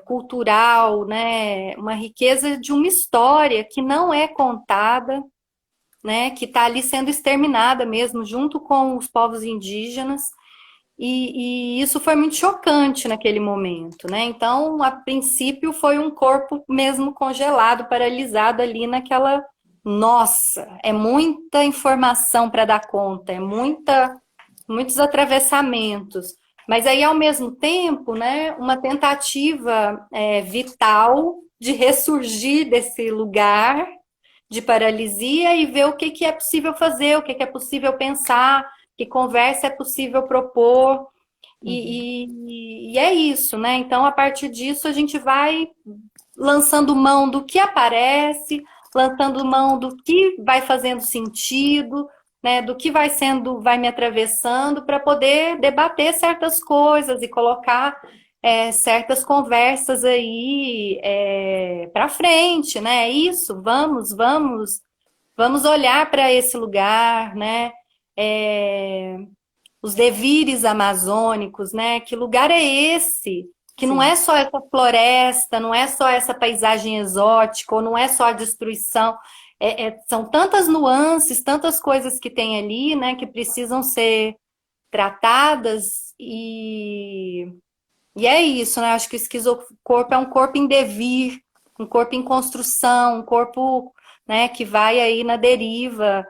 cultural, né? Uma riqueza de uma história que não é contada, né? Que está ali sendo exterminada mesmo, junto com os povos indígenas. E isso foi muito chocante naquele momento, né? Então, a princípio, foi um corpo mesmo congelado, paralisado ali naquela. Nossa, é muita informação para dar conta, muitos atravessamentos. Mas aí, ao mesmo tempo, né, uma tentativa vital de ressurgir desse lugar de paralisia e ver o que é possível fazer, o que é possível pensar, que conversa é possível propor, Uhum. e é isso, né? Então, a partir disso, a gente vai lançando mão do que aparece, lançando mão do que vai fazendo sentido, né, do que vai me atravessando para poder debater certas coisas e colocar certas conversas aí para frente, né? Isso, vamos olhar para esse lugar, né? É, os devires amazônicos, né? Que lugar é esse? Que não Sim. é só essa floresta, não é só essa paisagem exótica, ou não é só a destruição. São tantas nuances, tantas coisas que tem ali, né? Que precisam ser tratadas e é isso, né? Acho que o esquizocorpo é um corpo em devir, um corpo em construção, um corpo, né, que vai aí na deriva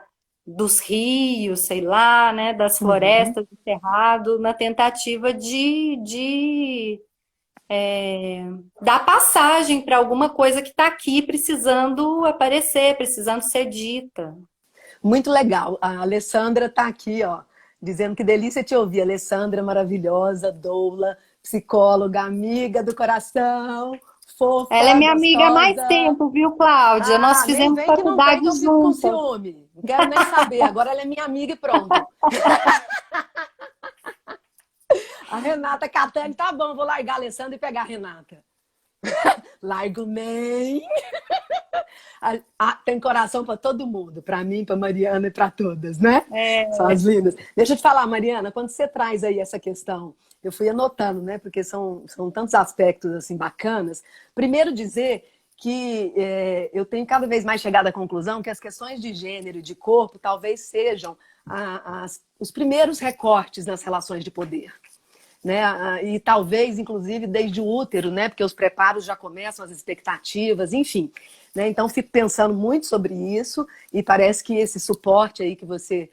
dos rios, sei lá, né, das Uhum. florestas, do cerrado, na tentativa dar passagem para alguma coisa que está aqui precisando aparecer, precisando ser dita. Muito legal. A Alessandra está aqui, ó, dizendo que delícia te ouvir. Alessandra, maravilhosa, doula, psicóloga, amiga do coração, Ela é fofa, minha amiga há mais gostosa. tempo, viu, Cláudia? Nós Ah, nem fizemos vem que não vem faculdade que eu fico com juntas. ciúme. Não quero nem saber. Agora ela é minha amiga e pronto. A Renata Catani, tá bom, vou largar a Alessandra e pegar a Renata. Largo nem. Tem coração para todo mundo, para mim, para Mariana e para todas, né? São as lindas. Deixa eu te falar, Mariana, quando você traz aí essa questão, eu fui anotando, né? Porque são tantos aspectos assim bacanas. Primeiro dizer que eu tenho cada vez mais chegado à conclusão que as questões de gênero e de corpo talvez sejam os primeiros recortes nas relações de poder. Né? E talvez, inclusive, desde o útero, né? Porque os preparos já começam, as expectativas, enfim. Né? Então, fico pensando muito sobre isso e parece que esse suporte aí que você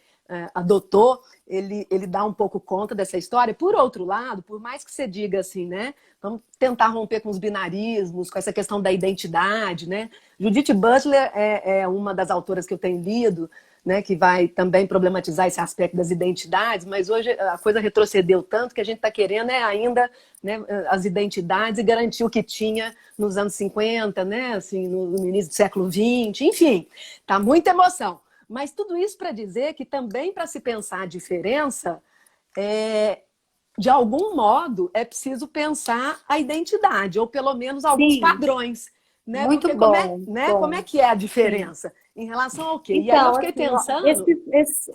adotou, ele dá um pouco conta dessa história. Por outro lado, por mais que você diga assim, né? Vamos tentar romper com os binarismos, com essa questão da identidade, né? Judith Butler é uma das autoras que eu tenho lido, né, que vai também problematizar esse aspecto das identidades, mas hoje a coisa retrocedeu tanto que a gente está querendo ainda, né, as identidades e garantir o que tinha nos anos 50, né, assim, no início do século XX, enfim, tá muita emoção. Mas tudo isso para dizer que também para se pensar a diferença, de algum modo é preciso pensar a identidade, ou pelo menos alguns Sim, padrões. Né? muito Porque bom, como é bom. que é a Sim. diferença? Em relação ao quê? E aí eu Então, fiquei assim, ó, pensando, esse...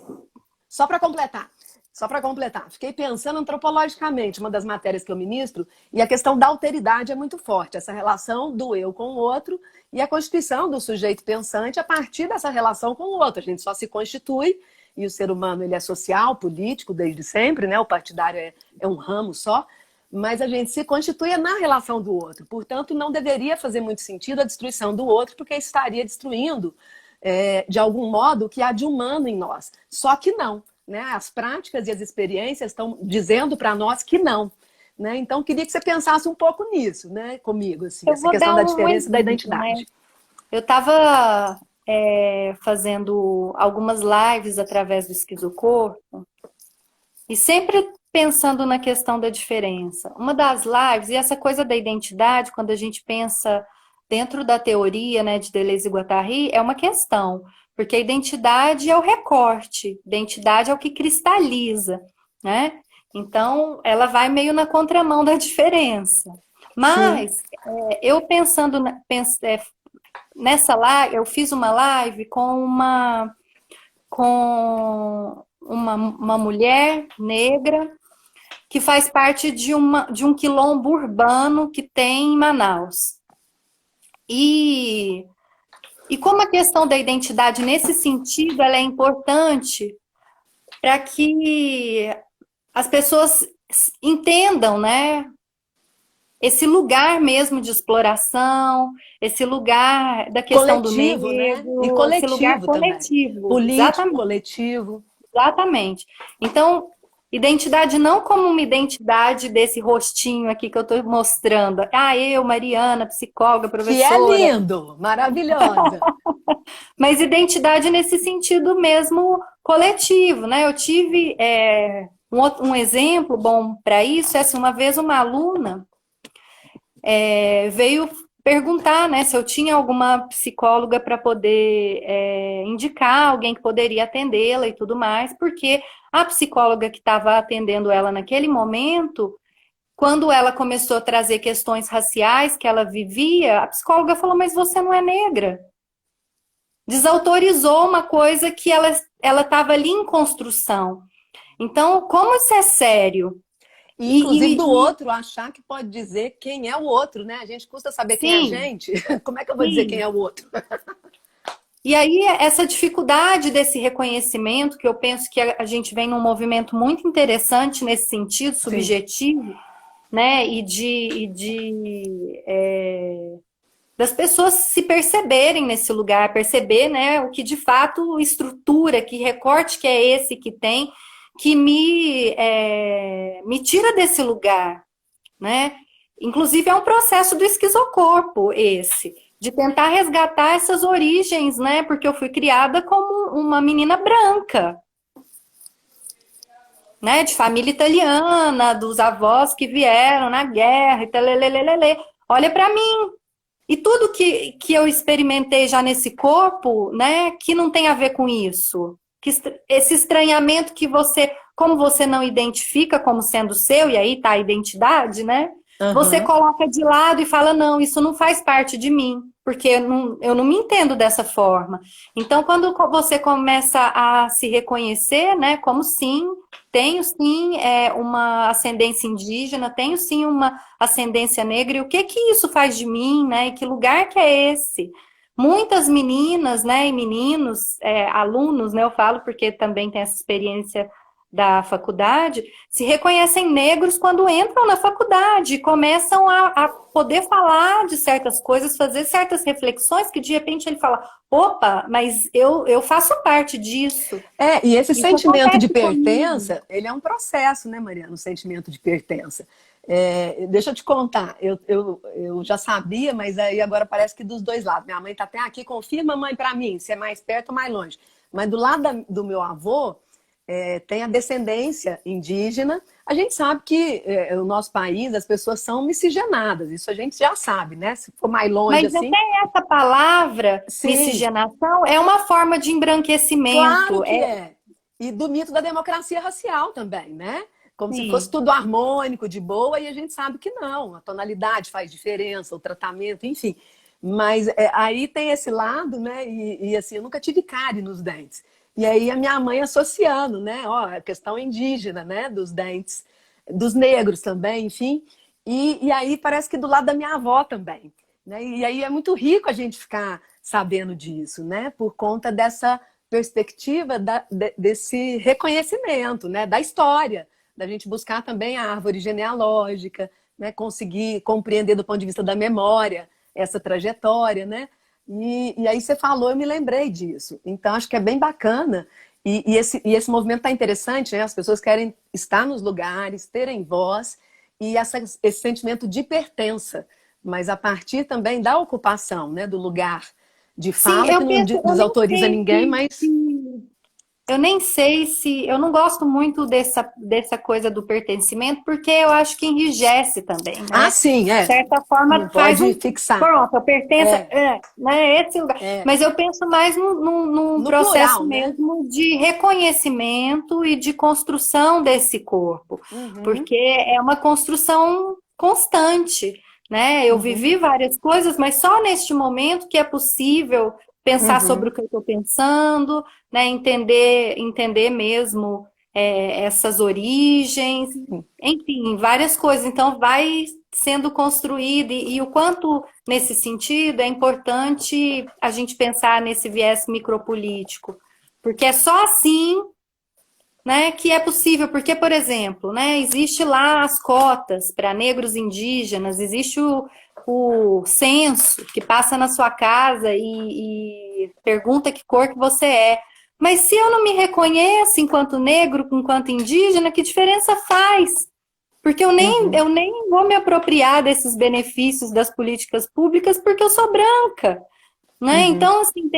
só para completar, fiquei pensando antropologicamente, uma das matérias que eu ministro, e a questão da alteridade é muito forte, essa relação do eu com o outro e a constituição do sujeito pensante a partir dessa relação com o outro. A gente só se constitui, e o ser humano ele é social, político desde sempre, né? O partidário é um ramo só, mas a gente se constitui na relação do outro. Portanto, não deveria fazer muito sentido a destruição do outro, porque estaria destruindo, de algum modo, o que há de humano em nós. Só que não. Né? As práticas e as experiências estão dizendo para nós que não. Né? Então, queria que você pensasse um pouco nisso, né, comigo, assim, Eu essa vou questão dar da um diferença e da exemplo, né? identidade. Eu estava fazendo algumas lives através do Esquizocorpo e sempre pensando na questão da diferença. Uma das lives, e essa coisa da identidade, quando a gente pensa dentro da teoria, né, de Deleuze e Guattari, é uma questão, porque a identidade é o recorte, identidade é o que cristaliza, né? Então, ela vai meio na contramão da diferença. Sim. Mas, eu pensando, nessa live, eu fiz uma live com uma mulher negra que faz parte de um quilombo urbano que tem em Manaus. E como a questão da identidade nesse sentido ela é importante para que as pessoas entendam, né? Esse lugar mesmo de exploração, esse lugar da questão do Coletivo, né? E negro, esse lugar coletivo também. coletivo, Político, exatamente. coletivo. Exatamente. Então, identidade não como uma identidade desse rostinho aqui que eu estou mostrando. Ah, eu, Mariana, psicóloga, Que é professora. lindo, maravilhosa. Mas identidade nesse sentido mesmo coletivo, né? Eu tive um exemplo bom para isso. É assim, uma vez uma aluna veio perguntar, né, se eu tinha alguma psicóloga para poder indicar alguém que poderia atendê-la e tudo mais, porque a psicóloga que estava atendendo ela naquele momento, quando ela começou a trazer questões raciais que ela vivia, a psicóloga falou, mas você não é negra. Desautorizou uma coisa que ela estava ali em construção. Então, como isso é sério? E, inclusive, do outro achar que pode dizer quem é o outro, né? A gente custa saber quem é a sim, gente. Como é que eu vou dizer quem sim. é o outro? E aí, essa dificuldade desse reconhecimento, que eu penso que a gente vem num movimento muito interessante nesse sentido, Sim. subjetivo, né? Das pessoas se perceberem nesse lugar, perceber, né, o que de fato estrutura, que recorte que é esse que tem, que me tira desse lugar, né? Inclusive é um processo do esquizocorpo esse, de tentar resgatar essas origens, né? Porque eu fui criada como uma menina branca, né? De família italiana, dos avós que vieram na guerra e talelelelele. Olha para mim. E tudo que eu experimentei já nesse corpo, né, que não tem a ver com isso. Esse estranhamento que você, como você não identifica como sendo seu, e aí tá a identidade, né? Você Aham. coloca de lado e fala, não, isso não faz parte de mim, porque eu não me entendo dessa forma. Então, quando você começa a se reconhecer, né, como sim, tenho sim uma ascendência indígena, tenho sim uma ascendência negra, e o que que isso faz de mim, né? E que lugar que é esse? Muitas meninas, né, e meninos, alunos, né, eu falo porque também tem essa experiência da faculdade, se reconhecem negros quando entram na faculdade, começam a poder falar de certas coisas, fazer certas reflexões, que de repente ele fala, opa, mas eu faço parte disso. E esse Isso sentimento de acontece comigo. pertença, ele é um processo, né, Mariana? O sentimento de pertença. Deixa eu te contar, eu já sabia, mas aí agora parece que dos dois lados. Minha mãe está até aqui, confirma, mãe, para mim, se é mais perto ou mais longe. Mas do lado do meu avô, tem a descendência indígena. A gente sabe que o nosso país, as pessoas são miscigenadas, isso a gente já sabe, né? Se for mais longe Mas assim, até essa palavra, sim, miscigenação, é uma forma de claro embranquecimento. que é. E do mito da democracia racial também, né? Como se fosse Sim. tudo harmônico, de boa, e a gente sabe que não. A tonalidade faz diferença, o tratamento, enfim. Mas aí tem esse lado, né? E assim, eu nunca tive cárie nos dentes. E aí a minha mãe associando, né? Ó, a questão indígena, né? Dos dentes, dos negros também, enfim. E aí parece que do lado da minha avó também. Né? E aí é muito rico a gente ficar sabendo disso, né? Por conta dessa perspectiva desse reconhecimento, né? Da história, da gente buscar também a árvore genealógica, né? Conseguir compreender do ponto de vista da memória essa trajetória, né? E aí você falou, eu me lembrei disso. Então acho que é bem bacana e esse movimento está interessante, né? As pessoas querem estar nos lugares, terem voz e esse sentimento de pertença, mas a partir também da ocupação, né? Do lugar de Sim, fala que eu não penso, desautoriza ninguém, mas eu nem sei se, eu não gosto muito dessa coisa do pertencimento, porque eu acho que enrijece também, ah, né? sim, De certa forma, não faz pode fixar. pronto, eu pertenço, É, né? Esse lugar. é Mas eu penso mais num no processo plural, né? mesmo de reconhecimento e de construção desse corpo, Uhum, porque é uma construção constante, né? Eu uhum, vivi várias coisas, mas só neste momento que é possível pensar sobre uhum. o que eu estou pensando, né, entender mesmo essas origens, enfim, várias coisas. Então, vai sendo construído, e o quanto, nesse sentido, é importante a gente pensar nesse viés micropolítico, porque é só assim, né, que é possível, porque, por exemplo, né, existe lá as cotas para negros indígenas, existe o censo que passa na sua casa e pergunta que cor que você é. Mas se eu não me reconheço enquanto negro, enquanto indígena, que diferença faz? Porque Uhum, eu nem vou me apropriar desses benefícios das políticas públicas porque eu sou branca, né? uhum. Então, assim,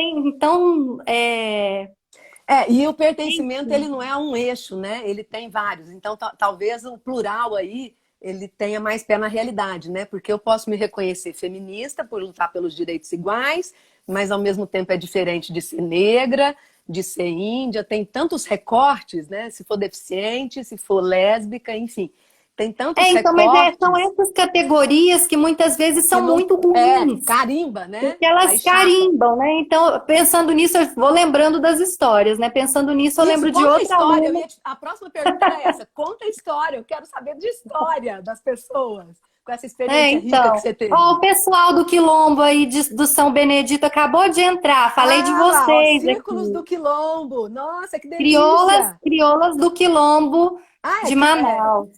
E o pertencimento, ele não é um eixo, né? Ele tem vários. Então, talvez o plural aí ele tenha mais pé na realidade, né? Porque eu posso me reconhecer feminista por lutar pelos direitos iguais, mas ao mesmo tempo é diferente de ser negra, de ser índia, tem tantos recortes, né? Se for deficiente, se for lésbica, enfim, tem tantos Então, mas são recortes essas categorias que muitas vezes que são não muito ruins. carimba, né? Porque elas Aí chapa. carimbam, né? Então, pensando nisso, eu vou lembrando das histórias, né? Pensando nisso, eu Isso, lembro de conta a outra história. aluna. A próxima pergunta era essa. Conta a história. Eu quero saber de história das pessoas com essa experiência rica que Então, você ó, o teve. pessoal do Quilombo aí do São Benedito acabou de entrar. Falei de Ah, lá, ó, vocês Círculos do aqui. Quilombo. Nossa, que Criolas, delícia! criolas do Quilombo Ah, de Manaus.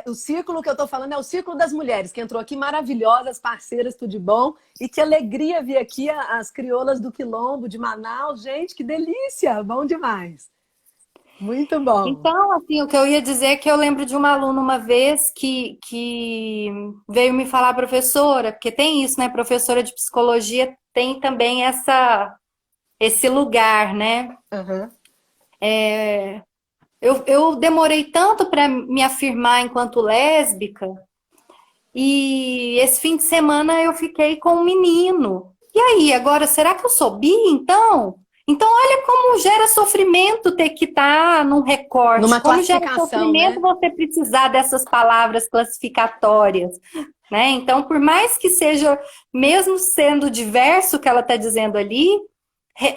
o círculo que eu tô falando é o Círculo das Mulheres, que entrou aqui maravilhosas, parceiras, tudo de bom. E que alegria ver aqui as crioulas do Quilombo de Manaus. Gente, que delícia! Bom demais. Muito bom. Então, assim, o que eu ia dizer é que eu lembro de uma aluna uma vez que veio me falar, professora, porque tem isso, né? Professora de psicologia tem também esse lugar, né? Aham. Eu demorei tanto para me afirmar enquanto lésbica, e esse fim de semana eu fiquei com um menino. E aí, agora, será que eu sou bi, então? Então, olha como gera sofrimento ter que estar num recorte, Numa como gera classificação, sofrimento né? você precisar dessas palavras classificatórias, né? Então, por mais que seja, mesmo sendo diverso o que ela está dizendo ali,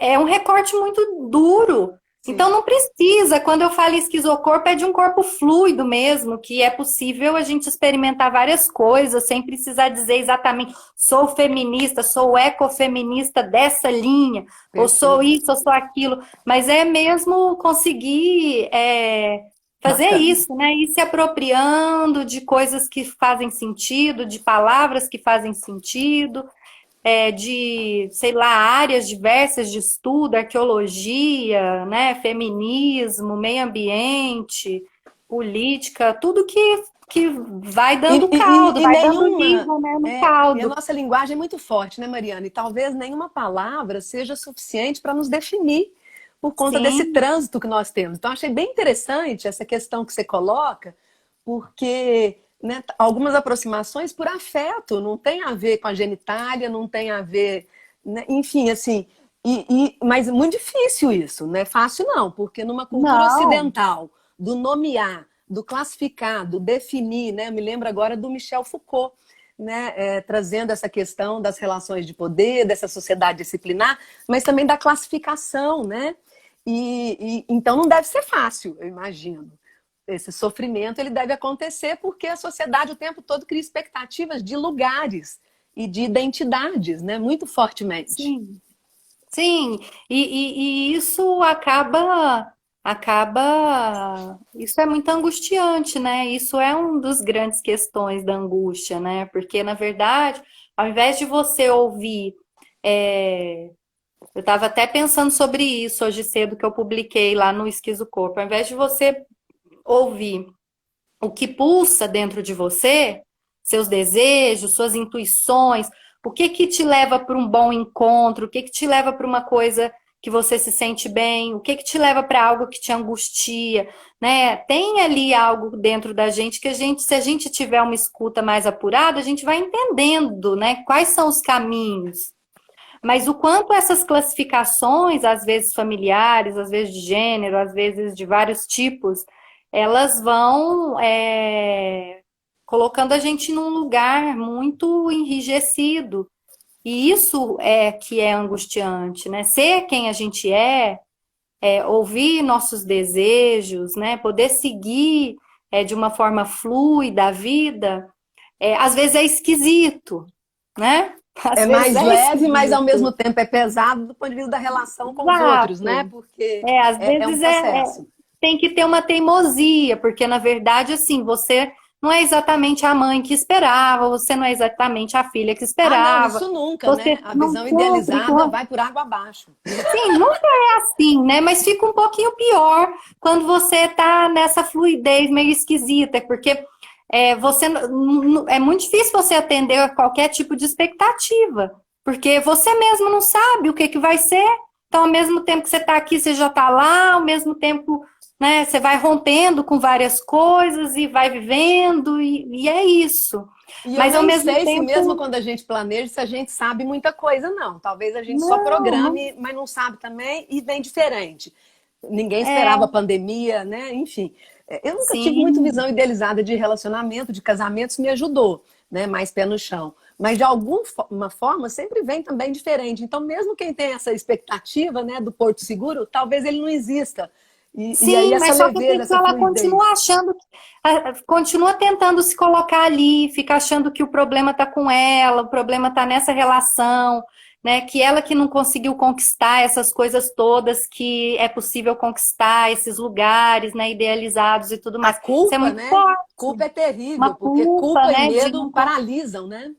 é um recorte muito duro. Então Sim. não precisa, quando eu falo esquizocorpo, é de um corpo fluido mesmo, que é possível a gente experimentar várias coisas sem precisar dizer exatamente sou feminista, sou ecofeminista dessa linha, ou sou Perfeito. isso, ou sou aquilo, mas é mesmo conseguir fazer Bacana. isso, né? Ir se apropriando de coisas que fazem sentido, de palavras que fazem sentido, de, sei lá, áreas diversas de estudo, arqueologia, né, feminismo, meio ambiente, política, tudo que vai dando caldo, E vai dando nenhuma. liga, né, no E a caldo. nossa linguagem é muito forte, né, Mariana? E talvez nenhuma palavra seja suficiente para nos definir por conta desse Sim, trânsito que nós temos. Então, achei bem interessante essa questão que você coloca, porque né, algumas aproximações por afeto, não tem a ver com a genitália, não tem a ver, né, enfim, assim. Mas é muito difícil isso, não é fácil não, porque numa cultura não, ocidental, do nomear, do classificar, do definir, né? Eu me lembro agora do Michel Foucault, né? Trazendo essa questão das relações de poder, dessa sociedade disciplinar, mas também da classificação, né? Então não deve ser fácil, eu imagino. Esse sofrimento ele deve acontecer porque a sociedade o tempo todo cria expectativas de lugares e de identidades, né? Muito fortemente. sim. Sim, e isso isso é muito angustiante, né? Isso é um dos grandes questões da angústia, né? Porque, na verdade, ao invés de você ouvir, eu estava até pensando sobre isso hoje cedo que eu publiquei lá no Esquizo Corpo, ao invés de você ouvir o que pulsa dentro de você, seus desejos, suas intuições, o que que te leva para um bom encontro, o que que te leva para uma coisa que você se sente bem, o que que te leva para algo que te angustia, né? Tem ali algo dentro da gente que se a gente tiver uma escuta mais apurada, a gente vai entendendo, né? Quais são os caminhos. Mas o quanto essas classificações, às vezes familiares, às vezes de gênero, às vezes de vários tipos, elas vão colocando a gente num lugar muito enrijecido. E isso é que é angustiante, né? Ser quem a gente ouvir nossos desejos, né? Poder seguir de uma forma fluida a vida, às vezes é esquisito, né? Às É vezes mais é leve, mas ao mesmo esquisito. tempo é pesado do ponto de vista da relação com os outros, né? Exato. Porque Às é um vezes processo. tem que ter uma teimosia, porque na verdade, assim, você não é exatamente a mãe que esperava, você não é exatamente a filha que Ah, não, esperava, isso nunca, né? você A não visão cumpre idealizada com. vai por água abaixo. Sim, nunca é assim, né? Mas fica um pouquinho pior quando você tá nessa fluidez meio esquisita, porque é muito difícil você atender a qualquer tipo de expectativa, porque você mesmo não sabe o que que vai ser. Então, ao mesmo tempo que você está aqui, você já está lá, ao mesmo tempo né? Você vai rompendo com várias coisas e vai vivendo, e é isso. E eu Mas ao nem mesmo sei se mesmo tempo, quando a gente planeja, se a gente sabe muita coisa, não. Talvez a gente só não, não programe, mas não sabe também e vem diferente. Ninguém esperava a é, pandemia, né? Enfim, eu nunca tive muito sim. visão idealizada de relacionamento, de casamentos, me ajudou, né? Mais pé no chão. Mas de alguma forma sempre vem também diferente. Então, mesmo quem tem essa expectativa, né, do Porto Seguro, talvez ele não exista. E aí Sim, essa mas só que a leveza, pessoa essa ela fluidez. continua achando, continua tentando se colocar ali, fica achando que o problema está com ela, o problema está nessa relação, né? Que ela que não conseguiu conquistar essas coisas todas que é possível conquistar, esses lugares, né, idealizados e tudo A mais. Isso é culpa, muito né? forte, Culpa é terrível, uma porque culpa, culpa e né, de medo não. paralisam, né?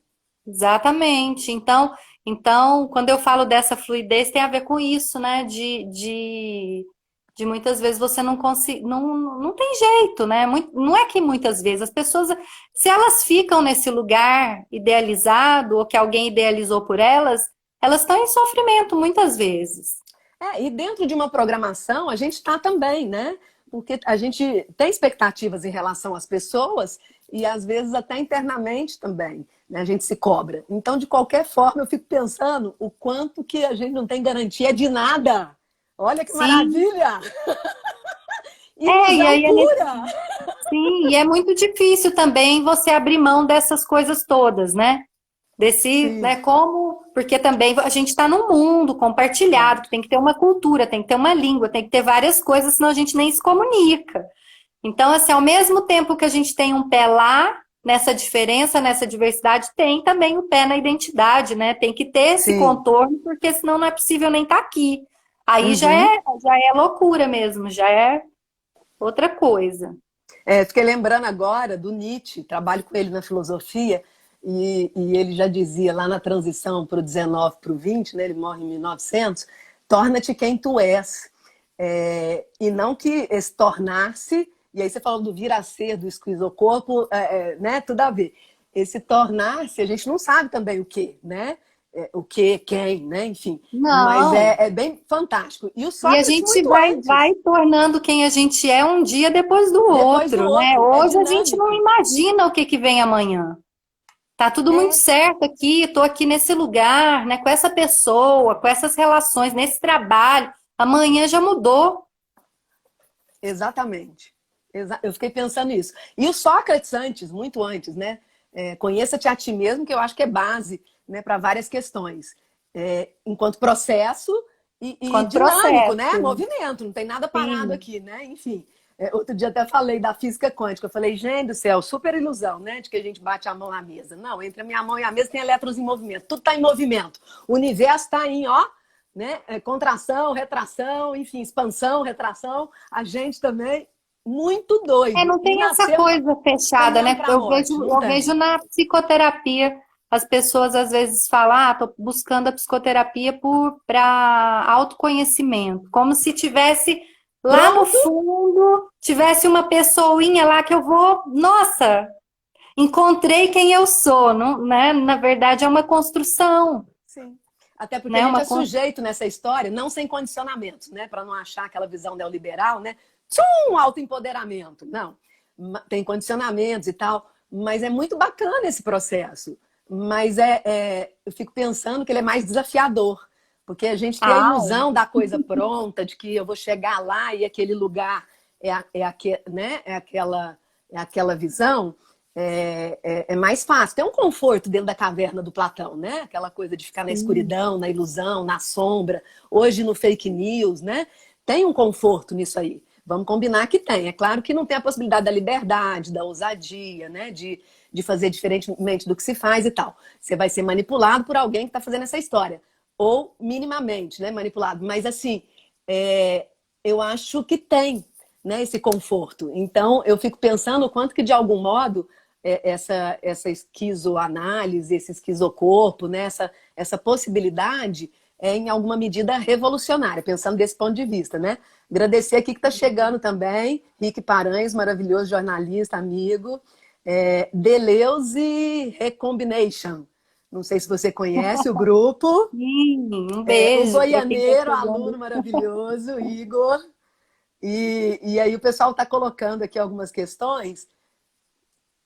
Exatamente. Então, quando eu falo dessa fluidez, tem a ver com isso, né? De muitas vezes você não consegue, não tem jeito, né? Não é que muitas vezes as pessoas, se elas ficam nesse lugar idealizado ou que alguém idealizou por elas, elas estão em sofrimento muitas vezes. E dentro de uma programação, a gente está também, né? Porque a gente tem expectativas em relação às pessoas e às vezes até internamente também, né? A gente se cobra. Então, de qualquer forma, eu fico pensando o quanto que a gente não tem garantia de nada. Olha que Sim, maravilha! e Ilusão aí pura! sim, e é muito difícil também você abrir mão dessas coisas todas, né? Desse, Sim, né, como, porque também a gente está num mundo compartilhado, claro. que tem que ter uma cultura, tem que ter uma língua, tem que ter várias coisas, senão a gente nem se comunica. Então, assim, ao mesmo tempo que a gente tem um pé lá, nessa diferença, nessa diversidade, tem também o pé na identidade, né? Tem que ter esse Sim. contorno, porque senão não é possível nem estar aqui. Aí Uhum. já é loucura mesmo, já é outra coisa. Fiquei lembrando agora do Nietzsche, trabalho com ele na filosofia, e ele já dizia lá na transição para o 19 para o 20, né, ele morre em 1900, torna-te quem tu és. E não que esse tornar-se, e aí você falou do vir a ser, do esquizocorpo, né, tudo a ver. Esse tornar-se, a gente não sabe também o que, né? O que, quem, né? Enfim. Mas Não. é bem fantástico. E o E a Sócrates gente muito vai antes, tornando quem a gente é um dia depois do depois do outro, né? outro, é Hoje a gente não dinâmico. imagina o que que vem amanhã. Tá tudo muito É, certo aqui, tô aqui nesse lugar, né? Com essa pessoa, com essas relações, nesse trabalho. Amanhã já mudou. exatamente. Eu fiquei pensando nisso. E o Sócrates antes, muito antes, né? Conheça-te a ti mesmo, que eu acho que é base, né, para várias questões. Enquanto processo e Quanto dinâmico, né? processo. Movimento, não tem nada parado Sim. aqui, né? Enfim. Outro dia até falei da física quântica. Eu falei, gente do céu, super ilusão, né? De que a gente bate a mão na mesa. Não, entre a minha mão e a mesa tem elétrons em movimento. Tudo está em movimento. O universo está em, ó, né? Contração, retração, enfim, expansão, retração. A gente também muito doido. Não E tem essa nascemos coisa fechada, caminhando né? para a morte. Não Eu vejo tem. na psicoterapia, as pessoas às vezes falam, ah, tô buscando a psicoterapia para autoconhecimento, como se tivesse lá no Pronto? fundo, tivesse uma pessoinha lá que eu vou, nossa, encontrei quem eu sou, não, né? Na verdade é uma construção, Sim. Até porque a né? gente é sujeito nessa história, não sem condicionamentos, né? Para não achar aquela visão neoliberal, né? Tchum, autoempoderamento. Não. Tem condicionamentos e tal, mas é muito bacana esse processo. Mas eu fico pensando que ele é mais desafiador, porque a gente tem a Ah, ilusão da coisa pronta, de que eu vou chegar lá e aquele lugar né? É aquela visão. É mais fácil. Tem um conforto dentro da caverna do Platão, né? Aquela coisa de ficar na sim. escuridão, na ilusão, na sombra. Hoje no fake news, né? Tem um conforto nisso aí. Vamos combinar que tem. É claro que não tem a possibilidade da liberdade, da ousadia, né? De fazer diferentemente do que se faz e tal. Você vai ser manipulado por alguém que está fazendo essa história. Ou minimamente, né? Manipulado. Mas assim, eu acho que tem, né? Esse conforto. Então, eu fico pensando o quanto que, de algum modo, essa esquizoanálise, esse esquizocorpo, né? Essa possibilidade é, em alguma medida, revolucionária, pensando desse ponto de vista, né? Agradecer aqui que está chegando também, Rick Paranhos, maravilhoso jornalista, amigo, Deleuze Recombination. Não sei se você conhece o grupo. Sim, um O beijo para quem está goianeiro, chegando. aluno maravilhoso, Igor. E aí o pessoal está colocando aqui algumas questões,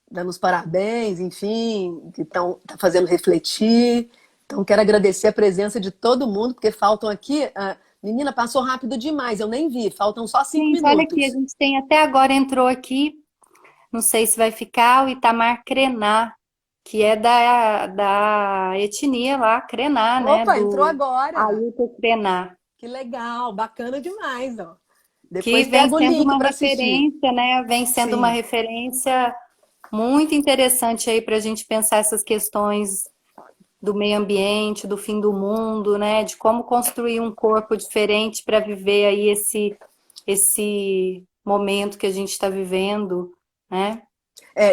dando os parabéns, enfim, que estão tá fazendo refletir. Então, quero agradecer a presença de todo mundo, porque faltam aqui. Menina, passou rápido demais, eu nem vi, faltam só 5 Gente, olha aqui, a minutos. gente tem até agora entrou aqui, não sei se vai ficar, o Itamar Krená, que é da etnia lá, Krená, né? Opa, entrou Do agora. Ailton Krená, Que legal, bacana demais, ó. que Depois vem pega o sendo link uma para assistir. referência, né? Vem sendo uma Sim. referência muito interessante aí para a gente pensar essas questões do meio ambiente, do fim do mundo, né? De como construir um corpo diferente para viver aí esse momento que a gente está vivendo, né?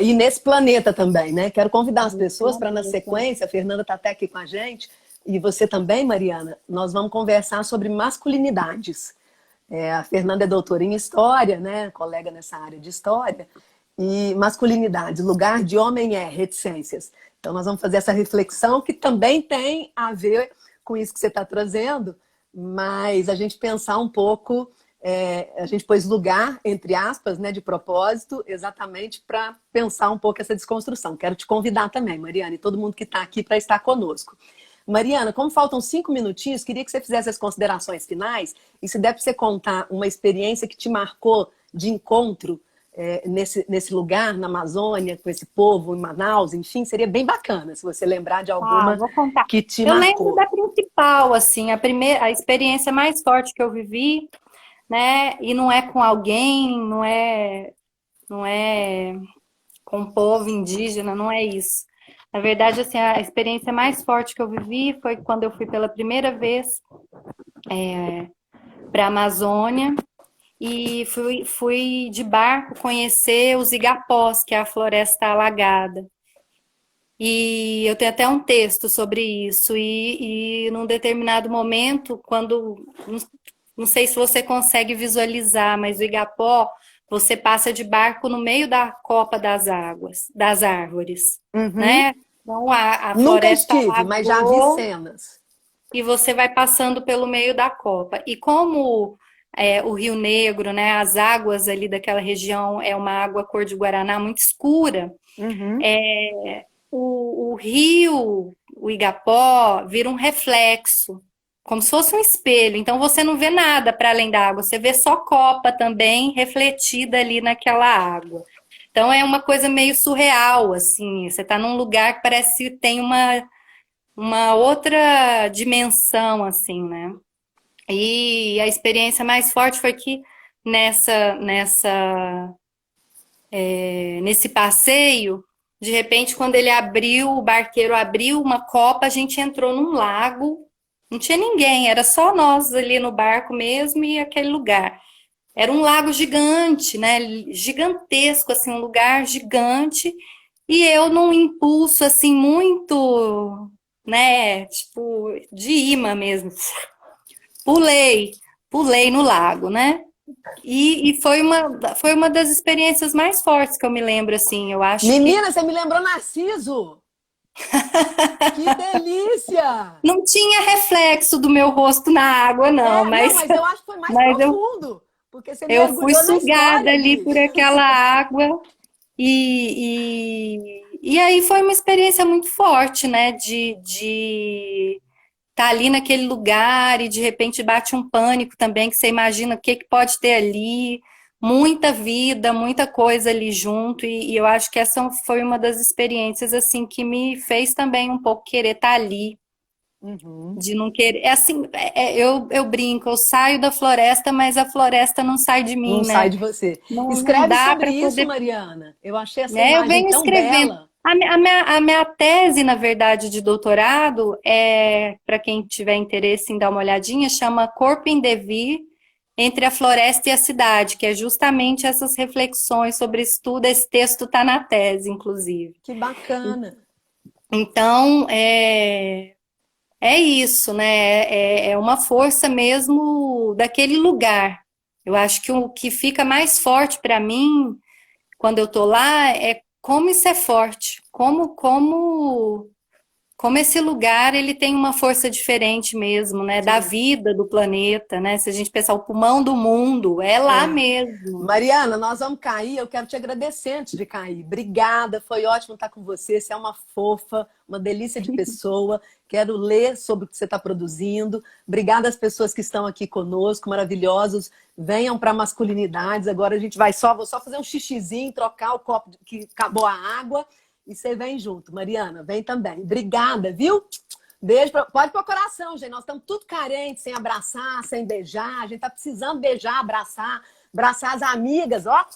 E nesse planeta também, né? Quero convidar as Nesse pessoas para, na planeta. sequência, a Fernanda está até aqui com a gente, e você também, Mariana, nós vamos conversar sobre masculinidades. A Fernanda é doutora em História, né? Colega nessa área de História. E masculinidades, lugar de homem reticências. Então, nós vamos fazer essa reflexão que também tem a ver com isso que você está trazendo, mas a gente pensar um pouco, a gente pôs lugar, entre aspas, né, de propósito, exatamente para pensar um pouco essa desconstrução. Quero te convidar também, Mariana, e todo mundo que está aqui para estar conosco. Mariana, como faltam 5 minutinhos, queria que você fizesse as considerações finais e se der para você contar uma experiência que te marcou de encontro nesse lugar, na Amazônia, com esse povo, em Manaus, enfim, seria bem bacana se você lembrar de Ah, alguma vou contar. que te Eu lembro marcou. da principal, assim, a experiência mais forte que eu vivi, né? E não é com alguém, não é com o povo indígena, não é isso. Na verdade, assim, a experiência mais forte que eu vivi foi quando eu fui pela primeira vez para a Amazônia e fui de barco conhecer os igapós, que é a floresta alagada. E eu tenho até um texto sobre isso. E num determinado momento, quando. Não sei se você consegue visualizar, mas o Igapó, você passa de barco no meio da copa das águas, das árvores, Uhum. né? Então a Nunca floresta estive, mas já vi alagou cenas. e você vai passando pelo meio da copa. E como o Rio Negro, né, as águas ali daquela região é uma água cor de guaraná muito escura, Uhum. o rio, o Igapó, vira um reflexo, como se fosse um espelho. Então você não vê nada para além da água, você vê só copa também refletida ali naquela água. Então é uma coisa meio surreal, assim. Você está num lugar que parece que tem uma outra dimensão, assim, né? E a experiência mais forte foi que nesse passeio, de repente, quando ele abriu, o barqueiro abriu uma copa, a gente entrou num lago, não tinha ninguém, era só nós ali no barco mesmo e aquele lugar. Era um lago gigante, né? Gigantesco, assim, um lugar gigante. E eu num impulso, assim, muito, né? Tipo, de imã mesmo. Pulei, pulei no lago, né? E foi uma das experiências mais fortes que eu me lembro, assim. Eu acho que Menina, você me lembrou Narciso! Que delícia! não tinha reflexo do meu rosto na água, não, Não, mas, mas eu acho que foi mais mas eu, profundo, porque você eu fui mergulhou na sugada história ali ali. por aquela água e aí foi uma experiência muito forte, né? De estar ali naquele lugar e de repente bate um pânico também, que você imagina o que pode ter ali, muita vida, muita coisa ali junto, e eu acho que essa foi uma das experiências assim que me fez também um pouco querer estar ali, Uhum. de não querer. É assim, eu brinco, eu saio da floresta, mas a floresta não sai de Não mim, sai né? de você. Não Escreve dá sobre para isso, poder, Mariana. Eu achei essa né? Eu imagem venho tão escrevendo. bela. A minha tese, na verdade, de doutorado para quem tiver interesse em dar uma olhadinha, chama Corpo em Devir entre a floresta e a cidade, que é justamente essas reflexões sobre isso tudo. Esse texto está na tese, inclusive. Que bacana. Então, é isso, né? É uma força mesmo daquele lugar. Eu acho que o que fica mais forte para mim quando eu tô lá é como isso é forte, como como esse lugar ele tem uma força diferente mesmo, né? Da Sim. vida do planeta, né? Se a gente pensar o pulmão do mundo, é lá É. mesmo. Mariana, nós vamos cair. Eu quero te agradecer antes de cair. Obrigada, foi ótimo estar com você. Você é uma fofa, uma delícia de pessoa. Quero ler sobre o que você está produzindo. Obrigada às pessoas que estão aqui conosco, maravilhosos. Venham para masculinidades. Agora a gente vai vou só fazer um xixizinho, trocar o copo que acabou a água e você vem junto. Mariana, vem também. Obrigada, viu? Beijo, pode pôr coração, gente. Nós estamos tudo carentes, sem abraçar, sem beijar. A gente tá precisando beijar, abraçar as amigas, ó.